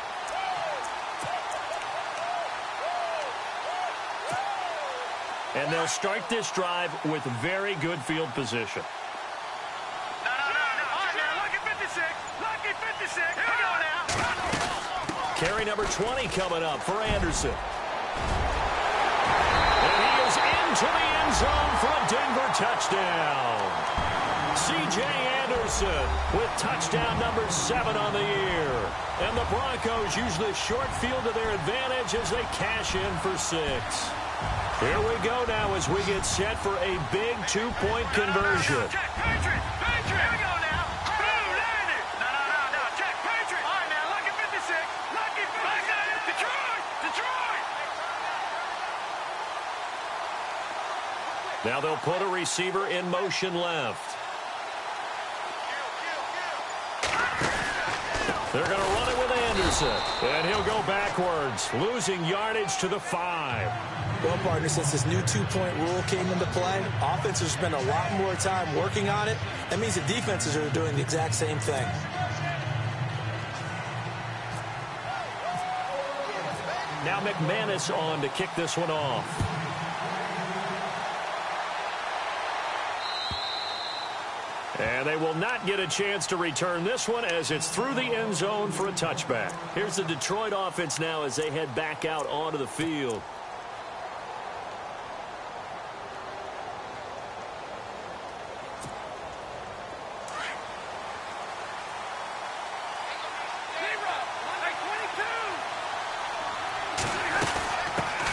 And they'll start this drive with very good field position. No. Lucky 56. Lucky 56. Here we go now. Carry number 20 coming up for Anderson. And he is into the end zone for a Denver touchdown. C.J. Anderson with touchdown number 7 on the year. And the Broncos use the short field to their advantage as they cash in for 6. Here we go now as we get set for a big two-point conversion. Check, Patriot. Here we go now. Boom, landed. No. Check, Patriot. All right, now, lucky 56. Lucky 56. Detroit. Now they'll put a receiver in motion left. They're going to run it with Anderson. And he'll go backwards, losing yardage to the 5. Well, partner, since this new two-point rule came into play, offenses spend a lot more time working on it. That means the defenses are doing the exact same thing. Now McManus on to kick this one off. And they will not get a chance to return this one as it's through the end zone for a touchback. Here's the Detroit offense now as they head back out onto the field.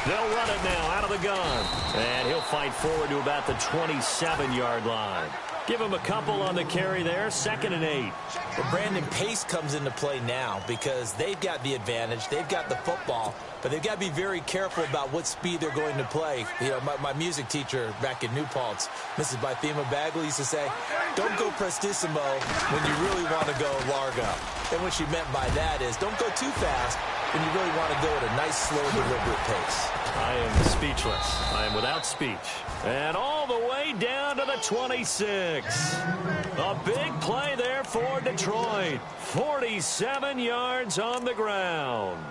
They'll run it now out of the gun. And he'll fight forward to about the 27-yard line. Give him a couple on the carry there. 2nd and 8. Well, Brandon, pace comes into play now because they've got the advantage. They've got the football, but they've got to be very careful about what speed they're going to play. You know, my music teacher back in New Paltz, Mrs. Bythema Bagley, used to say, don't go prestissimo when you really want to go largo. And what she meant by that is don't go too fast when you really want to go at a nice, slow, deliberate pace. I am speechless. I am without speech. And all the way down to the 26. A big play there for Detroit. 47 yards on the ground.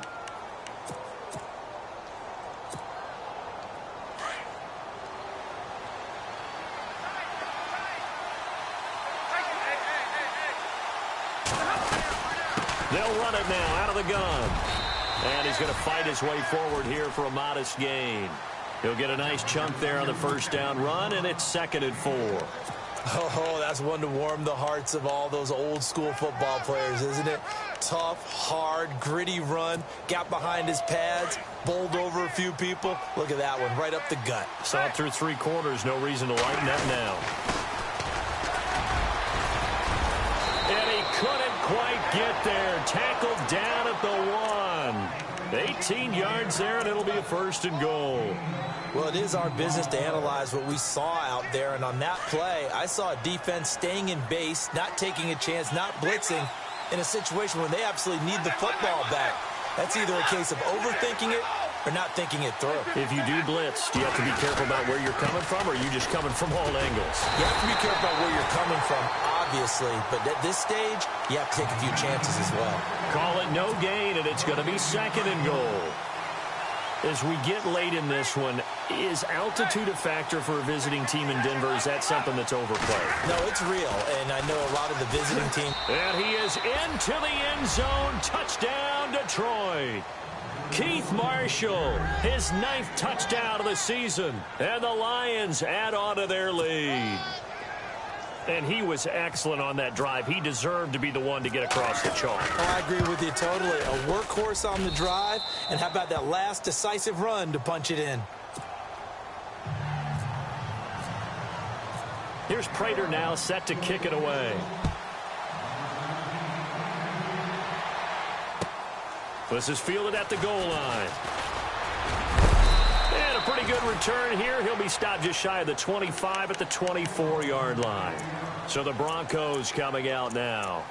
They'll run it now out of the gun. And he's going to fight his way forward here for a modest gain. He'll get a nice chunk there on the first down run, and it's 2nd and 4. Oh, that's one to warm the hearts of all those old school football players, isn't it? Tough, hard, gritty run, got behind his pads, bowled over a few people. Look at that one, right up the gut. Saw it through 3 quarters, no reason to lighten up now. And he couldn't quite get there. Tackled down at the 1. 18 yards there, and it'll be a 1st and goal. Well, it is our business to analyze what we saw out there, and on that play, I saw a defense staying in base, not taking a chance, not blitzing, in a situation where they absolutely need the football back. That's either a case of overthinking it or not thinking it through. If you do blitz, do you have to be careful about where you're coming from, or are you just coming from all angles? You have to be careful about where you're coming from, obviously, but at this stage, you have to take a few chances as well. Call it no gain, and it's going to be 2nd and goal. As we get late in this one, is altitude a factor for a visiting team in Denver? Is that something that's overplayed? No, it's real, and I know a lot of the visiting team. And he is into the end zone. Touchdown, Detroit. Keith Marshall, his 9th touchdown of the season. And the Lions add on to their lead. And he was excellent on that drive. He deserved to be the one to get across the chalk. Oh, I agree with you totally. A workhorse on the drive, and how about that last decisive run to punch it in? Here's Prater now set to kick it away. This is fielded at the goal line. And a pretty good return here. He'll be stopped just shy of the 25 at the 24-yard line. So the Broncos coming out now.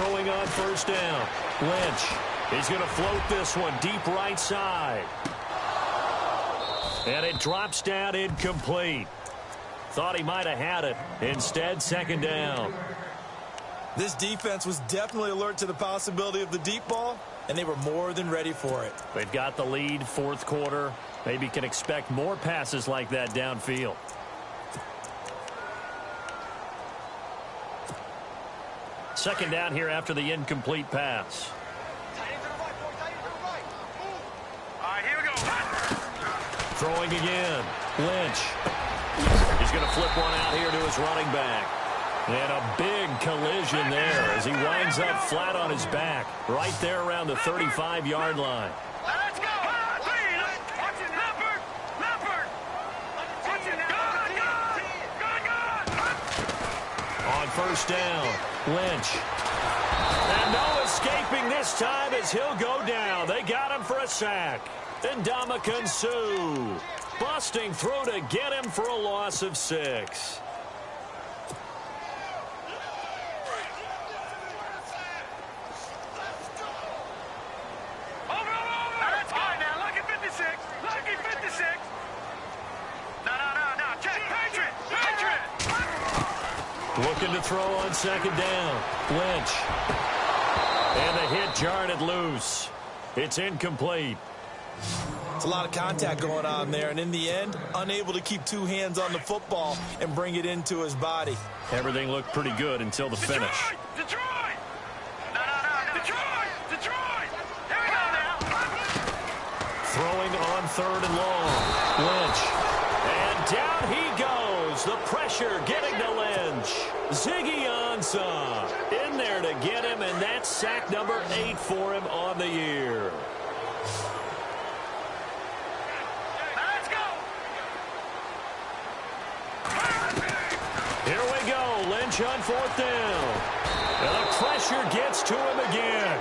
throwing on first down. Lynch. He's going to float this one deep right side. And it drops down incomplete. Thought he might have had it. Instead, second down. This defense was definitely alert to the possibility of the deep ball, and they were more than ready for it. They've got the lead, fourth quarter. Maybe can expect more passes like that downfield. Second down here after the incomplete pass. All right, here we go. Throwing again. Lynch. He's going to flip one out here to his running back. And a big collision there as he winds up flat on his back right there around the 35-yard line. Let's go. On first down, Lynch. And no escaping this time as he'll go down. They got him for a sack. And Ndamukong Suh busting through to get him for a loss of 6. Looking to throw on second down. Lynch. And the hit jarred it loose. It's incomplete. It's a lot of contact going on there, and in the end, unable to keep two hands on the football and bring it into his body. Everything looked pretty good until the finish. Detroit! No. Detroit! Here we go now. Throwing on third and long. Lynch. And down he goes. The pressure getting to Lynch. Ziggy Ansah in there to get him, and that's sack number 8 for him on the year. Let's go! Here we go. Lynch on fourth down. And the pressure gets to him again.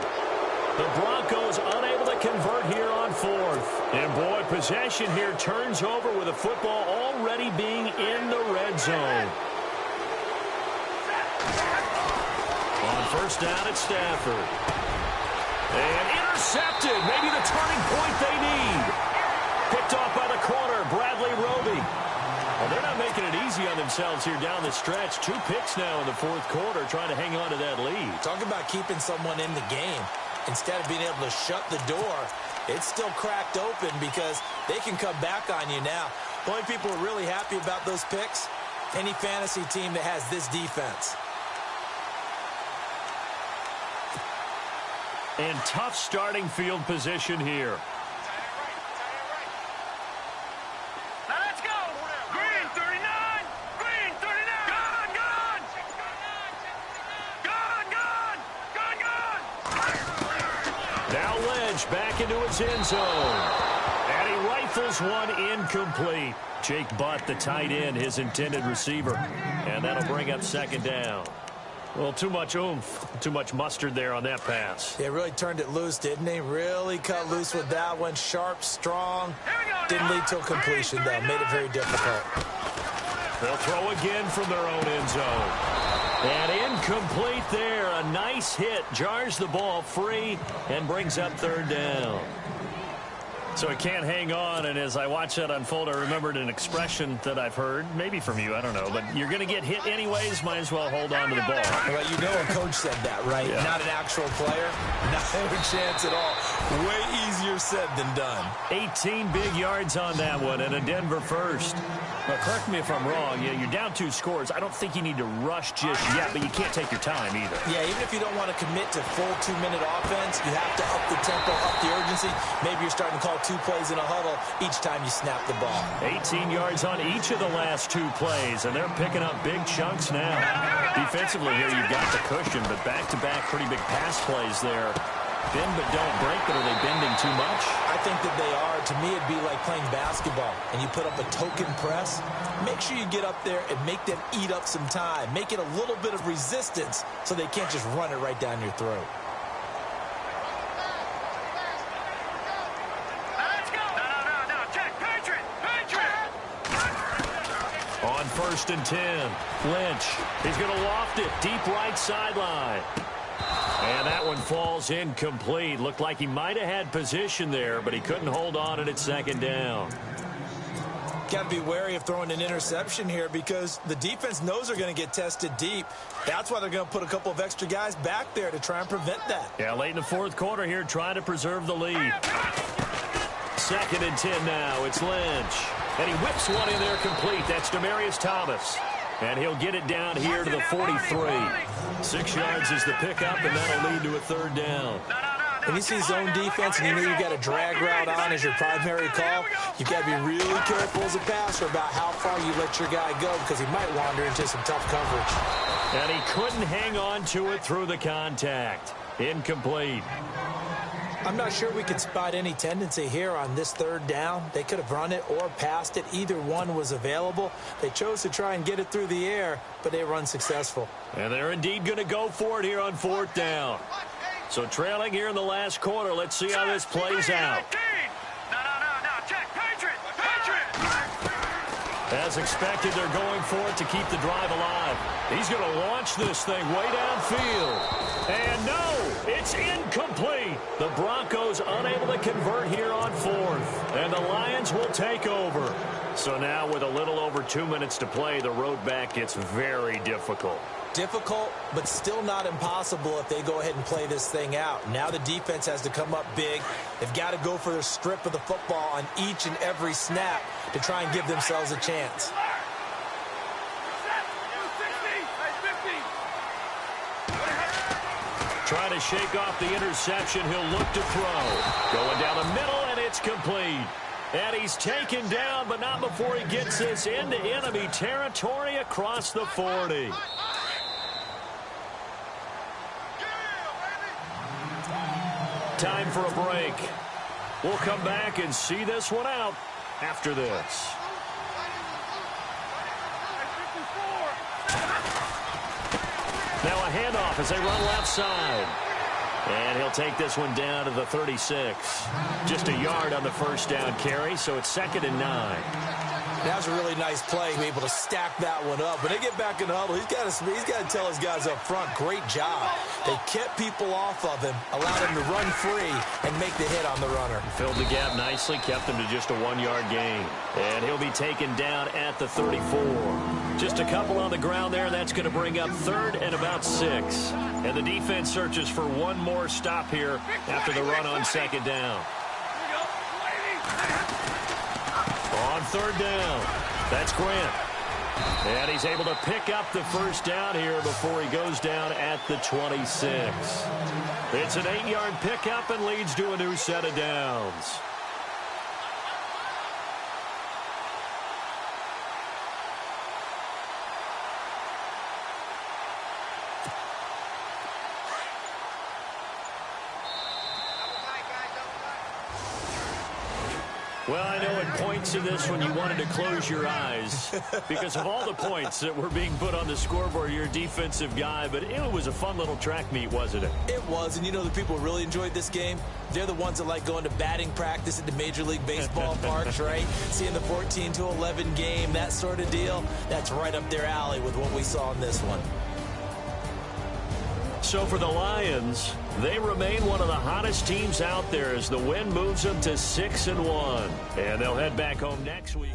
The Broncos unable to convert here on fourth. And, boy, possession here turns over with the football already being in the red zone. On first down at Stafford. And intercepted. Maybe the turning point they need. Picked off by the corner, Bradley Roby. Well, they're not making it easy on themselves here down the stretch. 2 picks now in the fourth quarter trying to hang on to that lead. Talk about keeping someone in the game. Instead of being able to shut the door, it's still cracked open because they can come back on you now. The only people who are really happy about those picks, any fantasy team that has this defense. And tough starting field position here. Let's go! Green 39! Green 39! Gone! Now Lynch back into his end zone. And he rifles one incomplete. Jake Butt, the tight end, his intended receiver. And that'll bring up second down. Well, too much oomph, too much mustard there on that pass. They really turned it loose, didn't they? Really cut loose with that one. Sharp, strong. Didn't lead to a completion, though. Made it very difficult. They'll throw again from their own end zone. And incomplete there. A nice hit. Jars the ball free and brings up third down. So it can't hang on, and as I watch that unfold, I remembered an expression that I've heard, maybe from you, I don't know, but you're going to get hit anyways, might as well hold on to the ball. Well, you know a coach said that, right? Yeah. Not an actual player. Not a chance at all. Way easier said than done. 18 big yards on that one, and a Denver first. Now, correct me if I'm wrong. Yeah, you're down 2 scores. I don't think you need to rush just yet, but you can't take your time either. Yeah, even if you don't want to commit to full 2-minute offense, you have to up the tempo, up the urgency. Maybe you're starting to call 2 plays in a huddle each time you snap the ball. 18 yards on each of the last 2 plays, and they're picking up big chunks now. Defensively here, you've got the cushion, but back-to-back pretty big pass plays there. Bend but don't break, but are they bending too much? I think that they are. To me, it'd be like playing basketball, and you put up a token press. Make sure you get up there and make them eat up some time. Make it a little bit of resistance so they can't just run it right down your throat. On first and 10, Lynch. He's going to loft it deep right sideline. And that one falls incomplete. Looked like he might have had position there, but he couldn't hold on at its second down. Got to be wary of throwing an interception here because the defense knows they're going to get tested deep. That's why they're going to put a couple of extra guys back there to try and prevent that. Yeah, late in the fourth quarter here, trying to preserve the lead. 2nd and 10 now. It's Lynch. And he whips one in there complete. That's Demaryius Thomas. And he'll get it down here to the 43. 6 yards is the pickup, and that'll lead to a 3rd down. When you see zone defense and you know you've got a drag route on as your primary call, you've got to be really careful as a passer about how far you let your guy go because he might wander into some tough coverage. And he couldn't hang on to it through the contact. Incomplete. I'm not sure we could spot any tendency here on this 3rd down. They could have run it or passed it. Either one was available. They chose to try and get it through the air, but they were unsuccessful. And they're indeed going to go for it here on 4th down. So trailing here in the last quarter. Let's see how this plays out. As expected, they're going for it to keep the drive alive. He's going to launch this thing way downfield. And no, it's incomplete. The Broncos unable to convert here on 4th. And the Lions will take over. So now with a little over 2 minutes to play, the road back gets very difficult. Difficult, but still not impossible if they go ahead and play this thing out. Now the defense has to come up big. They've got to go for their strip of the football on each and every snap to try and give themselves a chance. Trying to shake off the interception. He'll look to throw. Going down the middle, and it's complete. And he's taken down, but not before he gets this into enemy territory across the 40. Time for a break. We'll come back and see this one out after this. Now a handoff as they run left side. And he'll take this one down to the 36. Just a yard on the 1st down carry, so it's 2nd and 9. That was a really nice play, be able to stack that one up. When they get back in the huddle, he's got to tell his guys up front, great job. They kept people off of him, allowed him to run free, and make the hit on the runner. Filled the gap nicely, kept him to just a 1-yard gain. And he'll be taken down at the 34. Just a couple on the ground there, and that's going to bring up 3rd and about 6. And the defense searches for one more stop here after the run on 2nd down. On 3rd down, that's Grant. And he's able to pick up the 1st down here before he goes down at the 26. It's an 8-yard pickup and leads to a new set of downs. Well, I know at points in this one you wanted to close your eyes because of all the points that were being put on the scoreboard. You're a defensive guy, but it was a fun little track meet, wasn't it? It was, and you know the people who really enjoyed this game? They're the ones that like going to batting practice at the Major League Baseball parks, right? Seeing the 14-11 game, that sort of deal. That's right up their alley with what we saw in this one. So for the Lions, they remain one of the hottest teams out there as the win moves them to 6-1. And they'll head back home next week.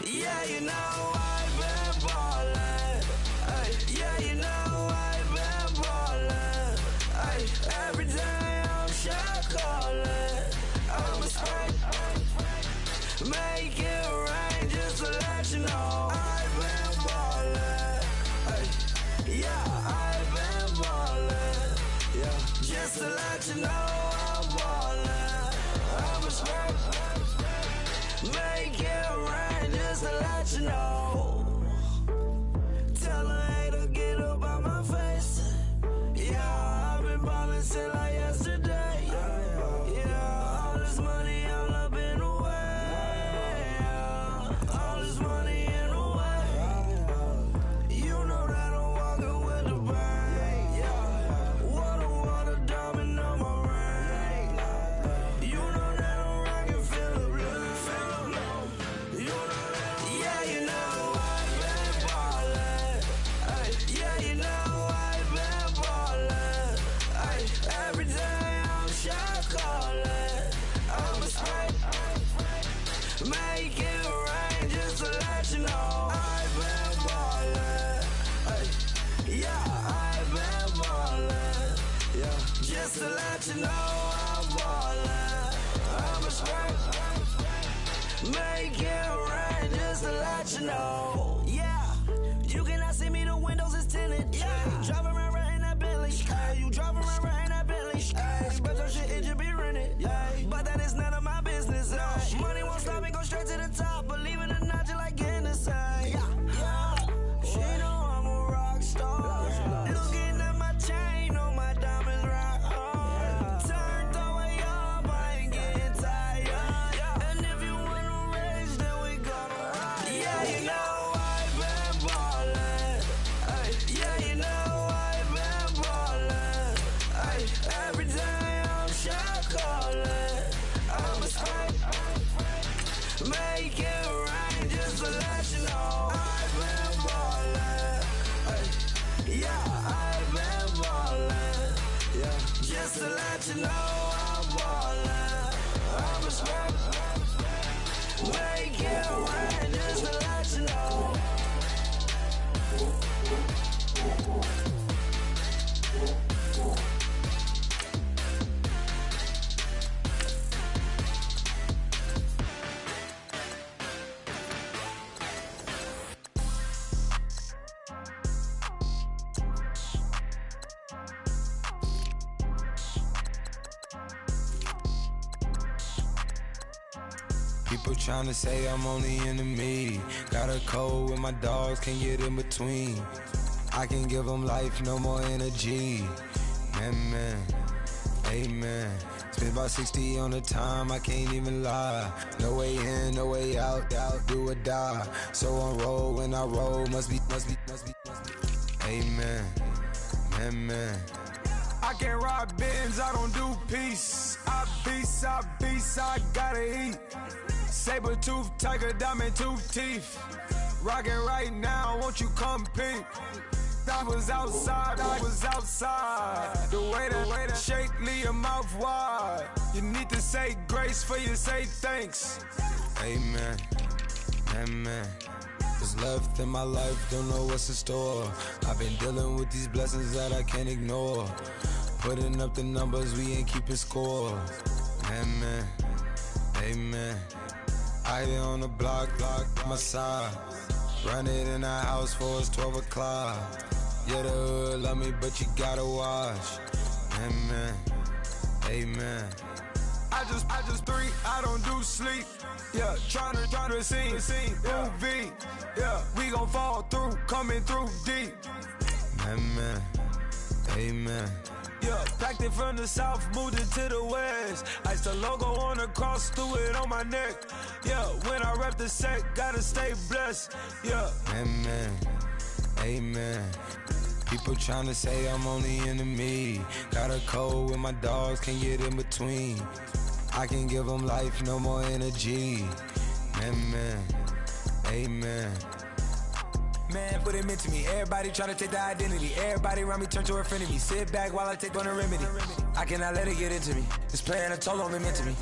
Yeah, you know I've been ballin'. Yeah, you know I've been ballin'. Every day I'm shot callin'. I'm a spray. Make it rain just to let you know I've been ballin'. Yeah, I've been ballin'. Yeah, just to let you know I'm ballin'. I'm a spray. Make it rain just to let you know. Tell a hater get up on my face. Yeah, I've been ballin' since like yesterday. Yeah, all this money all up in the way. I've been ballin'. Yeah, just to let you know I'm ballin'. I'm a straight, make it rain, just to let you know. Yeah, you cannot see me, the windows is tinted. Yeah, driving around right in that Bentley. Hey, you driving around right in that Bentley. Hey, but your shit, it should be rented. Yeah, but that is none of my business. Money won't stop me, go straight to the top. Believe it or not, you like getting the same. Yeah, yeah. She know I'm a rock star. Looking at my chain, on my diamonds rock hard. Turned the way up, I ain't getting tired. And if you wanna race, then we gonna ride. Yeah, you know I've been ballin'. Ay, yeah, you know I've been ballin'. Ay, every day I'm shot callin'. I'm a spray, make it rain, just to let you know. I've been ballin'. Ay, yeah, I've been ballin'. Yeah, just to let you know I'm ballin'. I'm a spray, make it rain, just to let you know. People tryna say I'm only in the media. Got a cold with my dogs, can't get in between. I can give them life, no more energy. Man, amen. Spent about 60 on the time, I can't even lie. No way in, no way out, do or die. So on roll, when I roll, must be. Amen, man. I can't ride Benz, I don't do peace. I beast, I gotta eat. Saber tooth, tiger, diamond tooth teeth. Rockin' right now, won't you come peep? I was outside. The way that shake, leave your mouth wide. You need to say grace for you say thanks. Amen. What's left in my life, don't know what's in store. I've been dealing with these blessings that I can't ignore. Putting up the numbers, we ain't keeping score. Amen. I been on the block, my side. Run it in the house for it's 12 o'clock. Yeah, the hood love me, but you gotta watch. Amen. I just three, I don't do sleep. Yeah, tryna see, movie. Yeah, we gon' fall through, coming through deep. Amen. Yeah, packed it from the south, moved it to the west. Iced the logo on the cross, threw it on my neck. Yeah, when I rep the set, gotta stay blessed. Yeah. Amen. People tryna say I'm only in the media. Got a cold with my dogs, can't get in between. I can give them life, no more energy. Amen. Man, what it meant to me. Everybody tryna take the identity. Everybody around me turn to a friend of me. Sit back while I take on a remedy. I cannot let it get into me. This playing a toll on me mentally.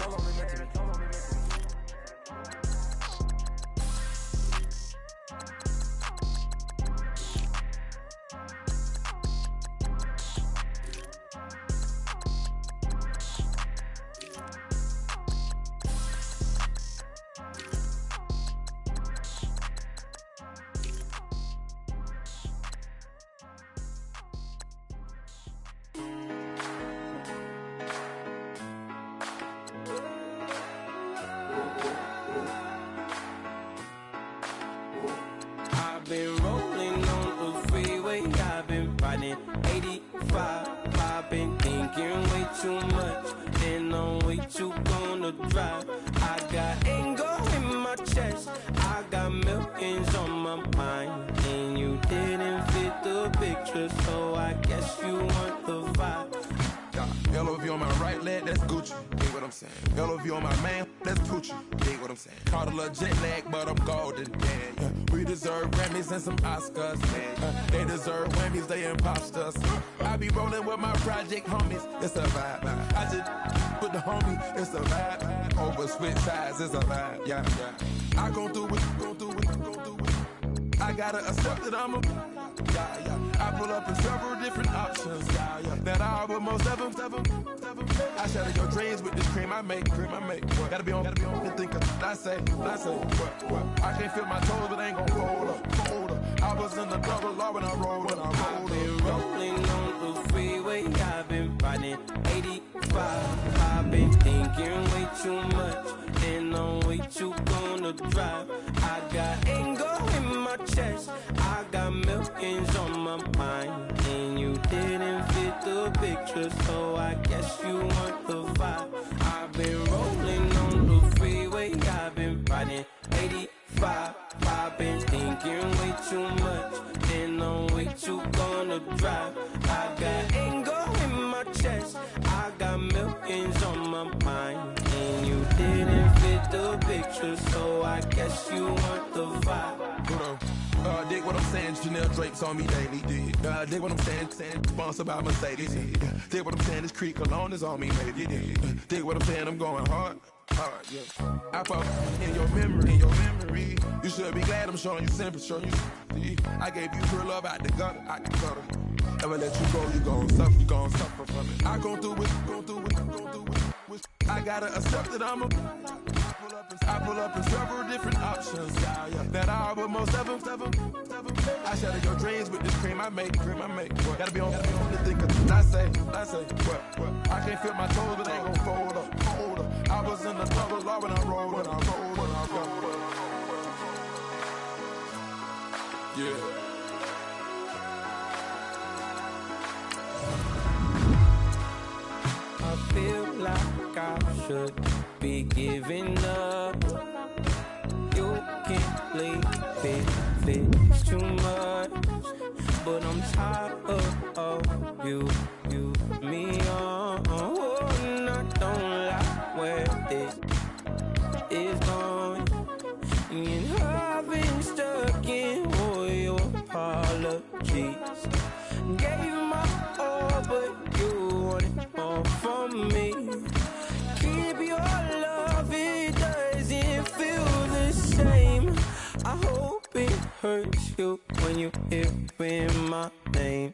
Been rolling on the freeway, I've been riding 85. I've been thinking way too much, and I'm way too gonna drive. I got anger in my chest, I got millions on my mind, and you didn't fit the picture, so I guess you want the vibe. LOV on my right leg, that's Gucci. Dig what I'm saying? LOV on my man, that's Gucci. Dig what I'm saying? Caught a little jet lag, but I'm golden. Yeah. We deserve Grammys and some Oscars. They deserve Whammies, they imposters. I be rolling with my project homies, it's a vibe. I just put the homie, it's a vibe. Over switch sides, it's a vibe. Yeah. I gon' do it. I gotta accept that I'm a. Yeah, yeah. I pull up in several different options. Yeah, yeah. That I but most of them. I shatter your dreams with this cream I make. What? Gotta be on the thinker. I say. What? I can't feel my toes, but I ain't gon' fold up. I was in the double law when I rolled. I've been rolling on the freeway. I've been riding 85. I've been thinking way too much, and I'm way too gonna drive. I got anger in my chest. I got millions on my mind, and you didn't fit the picture, so I guess you want the vibe. I've been rolling on the freeway. I've been riding 85. I've been thinking way too much, and I'm way too gonna drive. I got anger in my chest. I got millions on my mind, and you didn't fit the picture, so I guess you want the vibe. Dig what I'm saying, Chanel drapes on me daily. Dig what I'm saying, sponsored by Mercedes. Dig what I'm saying, this creek alone is on me, maybe. Dig what I'm saying, I'm going hard, yeah. I pop in your memory. You should be glad I'm showing you sympathy. I gave you pure love out the gutter. Ever let you go, you gon' suffer from it. I gon' do it. I gotta accept that I'm a. I pull up in several different options. Yeah. That I but most of them. I shatter your dreams with this cream I make. What? Gotta be on the thinker. I say. What? I can't feel my toes, but they ain't gon' fold up. I was in the double law when I rolled. Yeah. I feel like I should be giving up. You can't leave it's too much, but I'm tired of you, me on. And I don't like where this is going, and I've been stuck in all your apologies. Gave my all, but you wanted more from me. Keep your love, it doesn't feel the same. I hope it hurts you when you hear my name.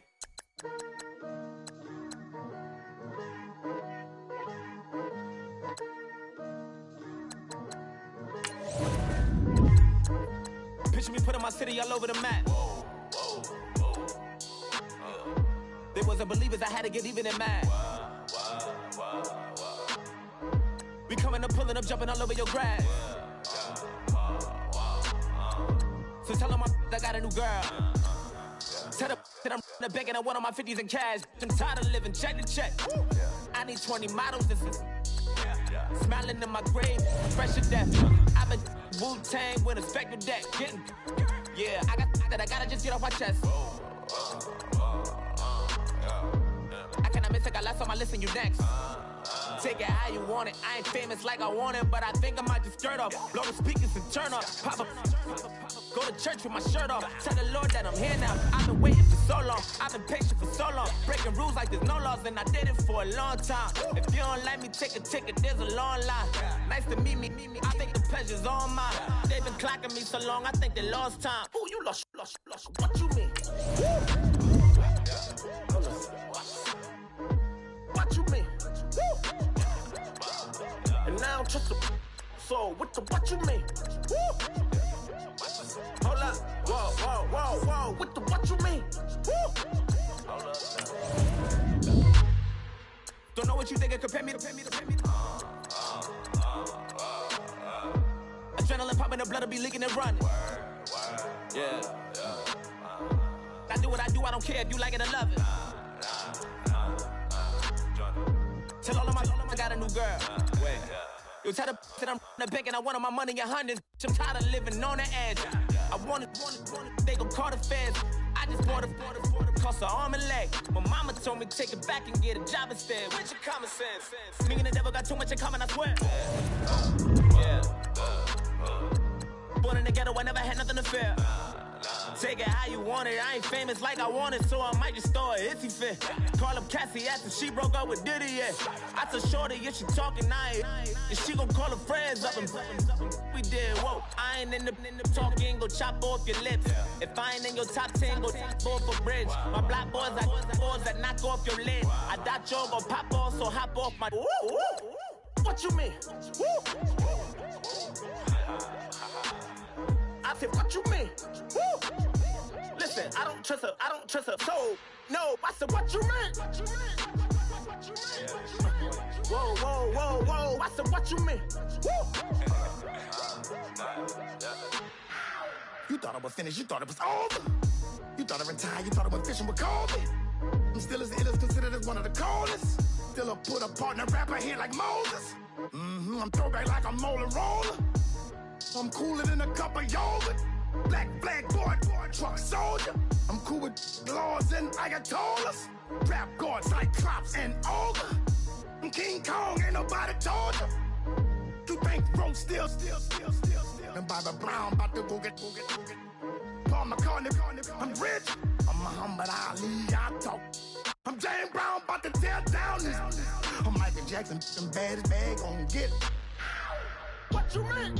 Picture me putting my city all over the map. They wasn't believers, I had to get even and mad. We coming up, pulling up, jumping all over your grass. So tell them I got a new girl. Tell them that I'm begging, I want on my 50s in cash. I'm tired of living check to check. I need 20 models, this is smiling in my grave, fresh to death. I've been Wu-Tang with a spectral deck. Yeah, I gotta just get off my chest. I cannot miss, I got last on my list and you next. Take it how you want it. I ain't famous like I want it, but I think I might just skirt off. Blow the speakers and turn up. Pop up. Go to church with my shirt off. Tell the Lord that I'm here now. I've been waiting for so long. I've been patient for so long. Breaking rules like there's no laws, and I did it for a long time. If you don't like me, take a ticket. There's a long line. Nice to meet me. I think the pleasure's all mine. They've been clocking me so long, I think they lost time. Ooh, you lost. What you mean? What you mean? And now I don't trust the so what you mean? Woo! Hold up, whoa, what you mean? Woo! Hold up. Don't know what you think it compare me to. Adrenaline popping, the blood will be leaking and running. Yeah. I do what I do, I don't care if you like it or love it. Tell all of my got a new girl. Wait. You tell the that I'm the bank and I want all my money in hundreds. I'm tired of living on the edge. I want it, they gon' call the feds. I just bought a cost an arm and leg. My mama told me take it back and get a job instead. Where's your common sense? Me and the devil got too much in common, I swear. Yeah. Born in the ghetto, I never had nothing to fear. Take it how you want it. I ain't famous like I want it, so I might just throw a hissy beefing. Call up Cassie after she broke up with Diddy, yeah. I told Shorty if she talking, I ain't. And she gon' call her friends up and we did, whoa. I ain't in the talking, go chop off your lips. If I ain't in your top 10, go top off a bridge. My black boys like boys that knock off your lid. I doubt you're gon' pop off, so hop off my. What you mean? I said, what you mean? Listen, I don't trust her. So, no, I said, what you mean? Whoa, I said, what you mean? You thought I was finished, you thought it was over. You thought I retired, you thought I went fishing with Kobe. I'm still as ill as considered as one of the coldest. Still a put a partner rapper here like Moses. I'm throwback like a molar roller. I'm cooler than a cup of yogurt. Black flag boy, truck soldier. I'm cool with laws and ayatollahs. Rap gods like Klops and Olga. I'm King Kong, ain't nobody told you. You think Rome still. And Bobby Brown about to go get. Paul McCartney, I'm rich. I'm Muhammad Ali, I talk. I'm James Brown, about to tear down this. I'm Michael Jackson, them bad as bad, gon' get it. What you mean?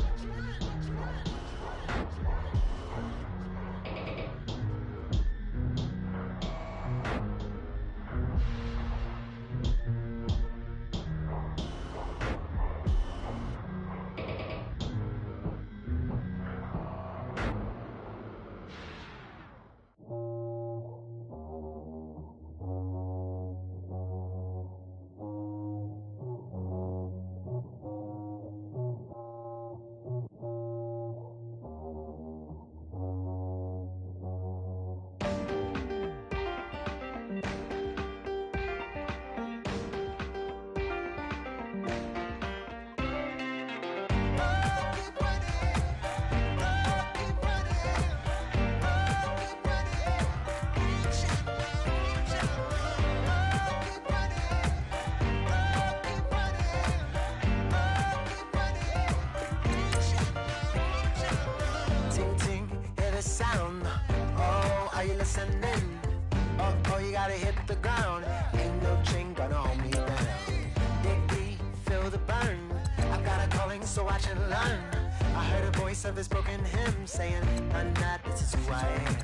Of his broken hymn saying, I'm not, this is who I am.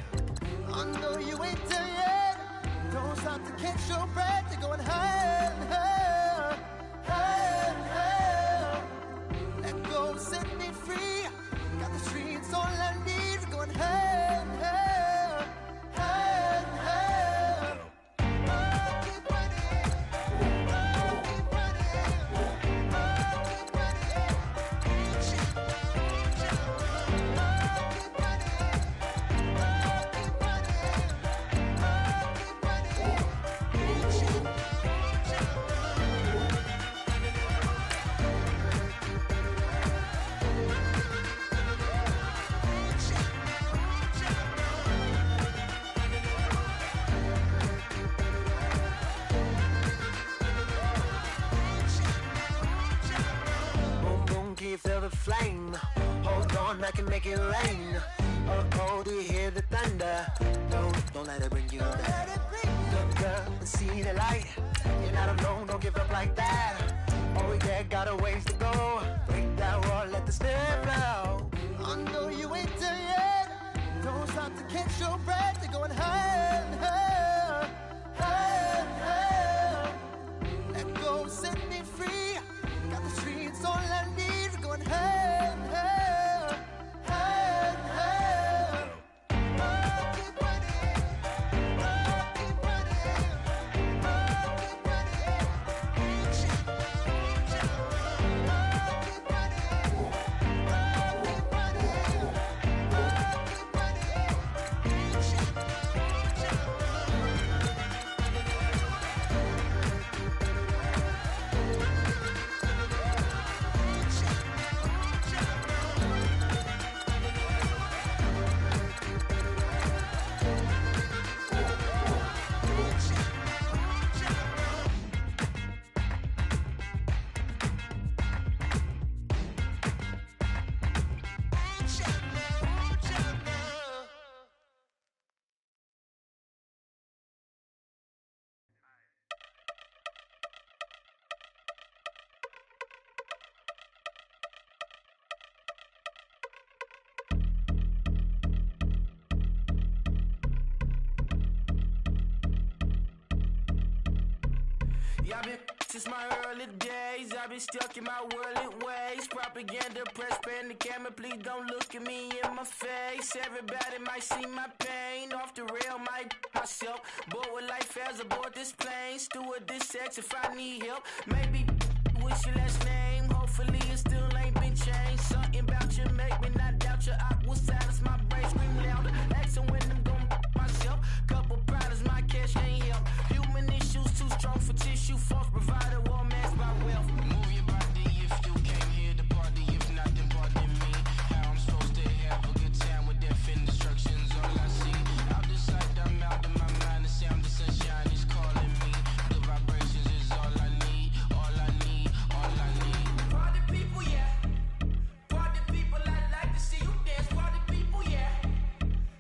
I know you ain't there yet. Don't stop to catch your breath. You're going higher and higher, higher and higher. Let go, set me free. Got the streets all I need. We're going higher and higher, higher and higher. Oh, keep running. Oh, keep running. Oh, keep running. Feel the flame. Hold on, I can make it rain. Oh, do you hear the thunder? Don't let it bring you down. Look up and see the light. You're not alone, don't give up like that. Oh yeah, got a ways to go. Break that wall, let the spirit flow. I know you ain't there yet. Don't stop to catch your breath. You're going higher and higher, higher and higher. Let go, set me free. Got the streets all I need. Going higher and higher, higher and higher. Oh, keep running. Oh, keep running. Oh, keep running. Oh, keep running. Oh, keep running. Oh, keep running. Y'all been since my early days. I've been stuck in my worldly ways. Propaganda, press, pan the camera. Please don't look at me in my face. Everybody might see my pain. Off the rail, might myself. Bored with life as aboard this plane. Steward this sex if I need help. Maybe what's your last name? Hopefully it still ain't been changed. Something about you make me not doubt you. I will silence my brain, scream louder. Asking when I'm gon' myself. Couple problems, my cash ain't help. Human issues too strong for tissue. False provider, war masked by wealth. Move your body if you came here to party. If not, then pardon me. How I'm supposed to have a good time with death and destruction's all I see. Out the sight, I'm out of my mind. The sound of sunshine is calling me. The vibrations is all I need. All I need, all I need. Party people, yeah. Party people, I like to see you dance. Party people, yeah.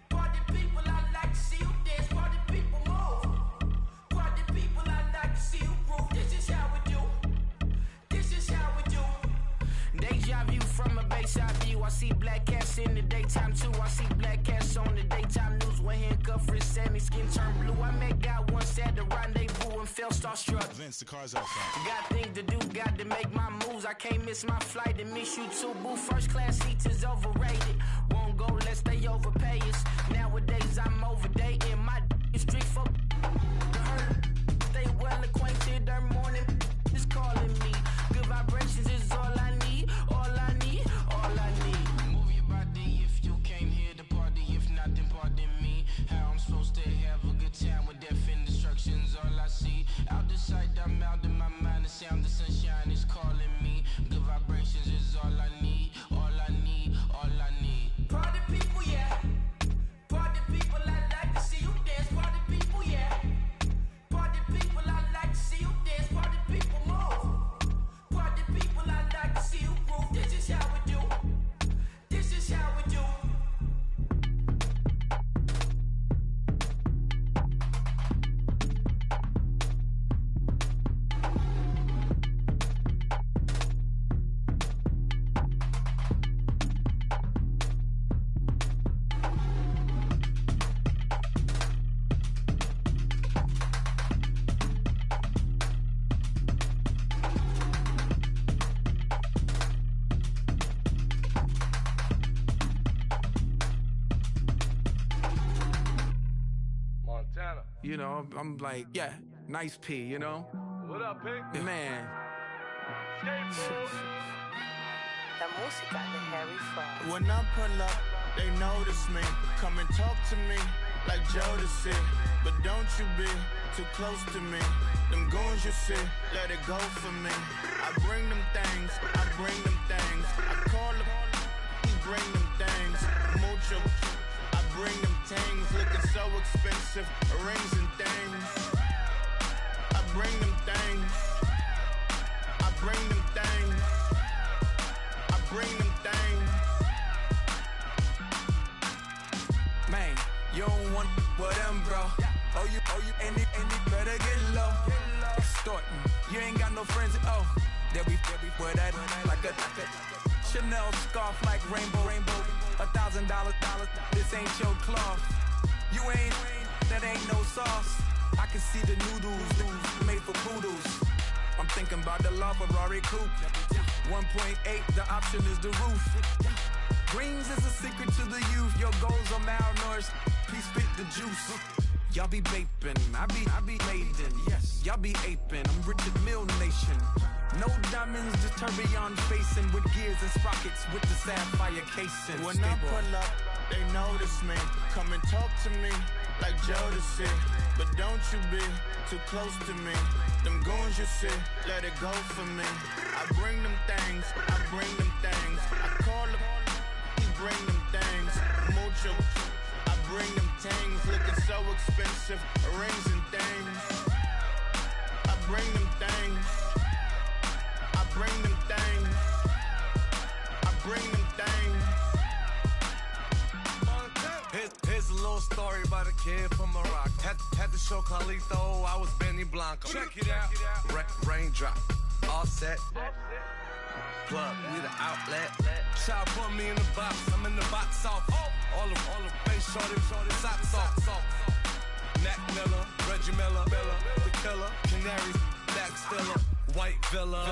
Party people, I like to see you dance. Party people, move. Party people, I like to see you groove. This is how we do. This is how we do. Deja view from a bayside view. I see black cats in the daytime too. I see black cats on the daytime news. When handcuffed, wrist said me skin turned blue. I met God once at the rendezvous and felt starstruck. Vince, the car's outside. Got things to do, got to make my moves. I can't miss my flight and miss you too, boo. First class seats is overrated. Won't go lest they overpay us. Nowadays I'm overdating. My is strict for stay well acquainted. Their morning is calling me. Good vibrations is all I need. All I need, all I need. Move your body if you came here to party. If not, then pardon me. How I'm supposed to have a good time with death and destruction's all I see. Out the sight, I'm out of my mind. The sound of sunshine is calling me. Good vibrations is all I need. All I need, all I need. Party people, yeah. Party people, I like to see you dance. Party people, yeah. Party people, I like to see you dance. Party people, move. Party people, I like to see you groove. This is how we do. This is how we do. You know, I'm like, yeah, nice P, you know? What up, Pink? Man. La música de Harry Fraud. When I pull up, they notice me. Come and talk to me like Jodeci. But don't you be too close to me. Them goons you see, let it go for me. I bring them things, I bring them things. I call them, bring them things. Mucho, I bring them things. Looking so expensive, rings and things. I bring them things. I bring them things. I bring them things. Man, you don't want with them, bro. Oh, you, and it better get low. Extorting, you ain't got no friends. Oh, they'll be with that like a Chanel scarf like rainbow. $1,000, this ain't your cloth. You ain't, that ain't no sauce. I can see the noodles made for poodles. I'm thinking about the La Ferrari coupe. 1.8, the option is the roof. Greens is a secret to the youth. Your goals are malnourished. Please spit the juice. Y'all be vaping, I be laden. Yes, y'all be aping. I'm Richard Mill Nation. No diamonds, just tourbillon facing with gears and sprockets with the sapphire casing. When I pull up, they notice me. Come and talk to me like Jodeci. But don't you be too close to me. Them goons you see, let it go for me. I bring them things, I bring them things. I call them, he bring them things. Mucho, I bring them things. Looking so expensive, rings and things. I bring them things. I bring them things. I bring them things. Here's a little story about a kid from Morocco. Had to show Carlito I was Benny Blanco. Check it out. Raindrop, all set. Plug, we the outlet. Child put me in the box, I'm in the box off. All the face shorty, socks off. Mac Miller, Reggie Miller, the killer, Canaries, Dax, White villa.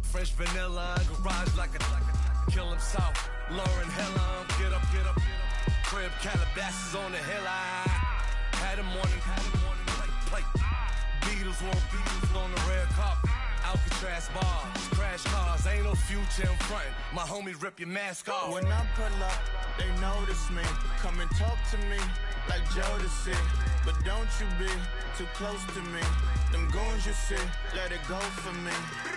Fresh vanilla, garage like a kill himself. Lauren Hill, get up. Crib Calabasas on the hill. I had him morning, plate. Beatles on the red carpet. Alcatraz bars, crash cars, ain't no future in front. My homie rip your mask off. When I pull up, they notice me. Come and talk to me like Jodeci. But don't you be too close to me. Them goons you see, let it go for me.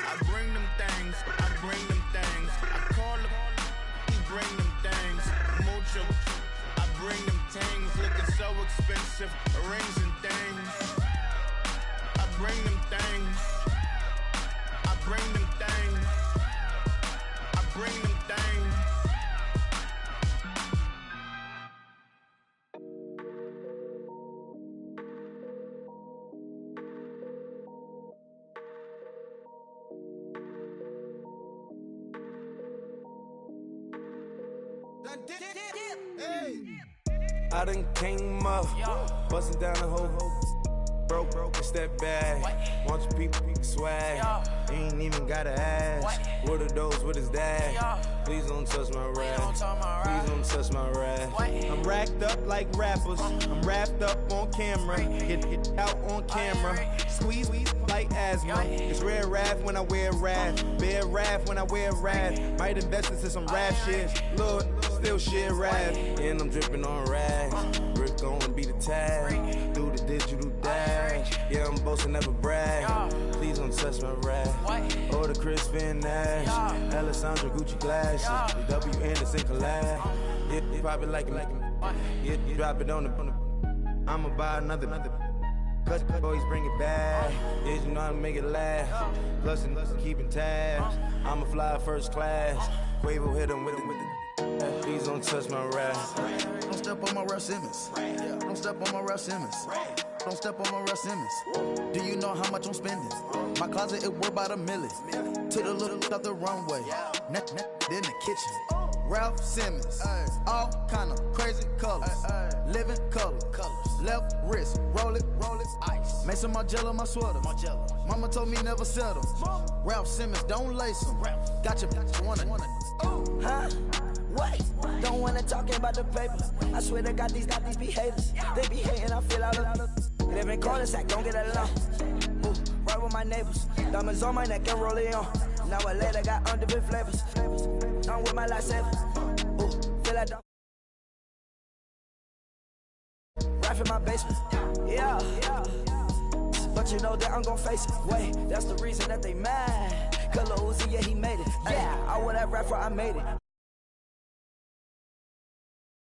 I bring them things, I call them, he bring them things. Mucho, I bring them things. Looking so expensive, rings and things. I bring them things. I bring them things. I bring them things. I done came up, bustin' down the whole broke, it's that bag. Want your people swag, you ain't even gotta ask. What are those, what is that? Please don't touch my rap, please don't touch my rap. I'm racked up like rappers, I'm wrapped up on camera. Get out on camera, squeeze like asthma. It's rare wrath when I wear wrath, bare wrath when I wear wrath. Might invest into some rap shit, Lord, still shit rap. And I'm dripping on rags, Rick gon' be the tag. Do the digital dash, yeah, I'm boasting, never brag. Please don't touch my rap, or the Chris Van Nash, Alessandra Gucci glasses, the W Anderson collab. Yeah, pop it like it, yeah, drop it on the. I'ma buy another. Cause boys bring it back. Yeah, you know how to make it last. Plus and keeping tabs. I'ma fly first class. Quavo hit him with it. Please don't touch my rap. Don't step on my Ralph Simmons. Don't step on my Ralph Simmons. Don't step on my Ralph Simmons. Do you know how much I'm spending? My closet is worth about $1 million. To the little out the runway. In the kitchen. Ralph Simmons, all kind of crazy colors, living color, left wrist, roll it, ice. Mason Margiela, my sweater. Mama told me never settle. Ralph Simmons, don't lace them. Got your wanna. Huh? Wait, don't wanna talk about the paper. I swear to God, these be haters. They be hating, I feel out of. Live in cul-de-sac, don't get along. Right with my neighbors. Diamonds on my neck and roll it on. Now I later got underbit flavors. I'm with my lifesaver. Feel like dog. Right in my basement. Yeah. But you know that I'm gon' face it. Wait, that's the reason that they mad. Color Uzi, yeah, he made it. Yeah, I would have rap for I made it.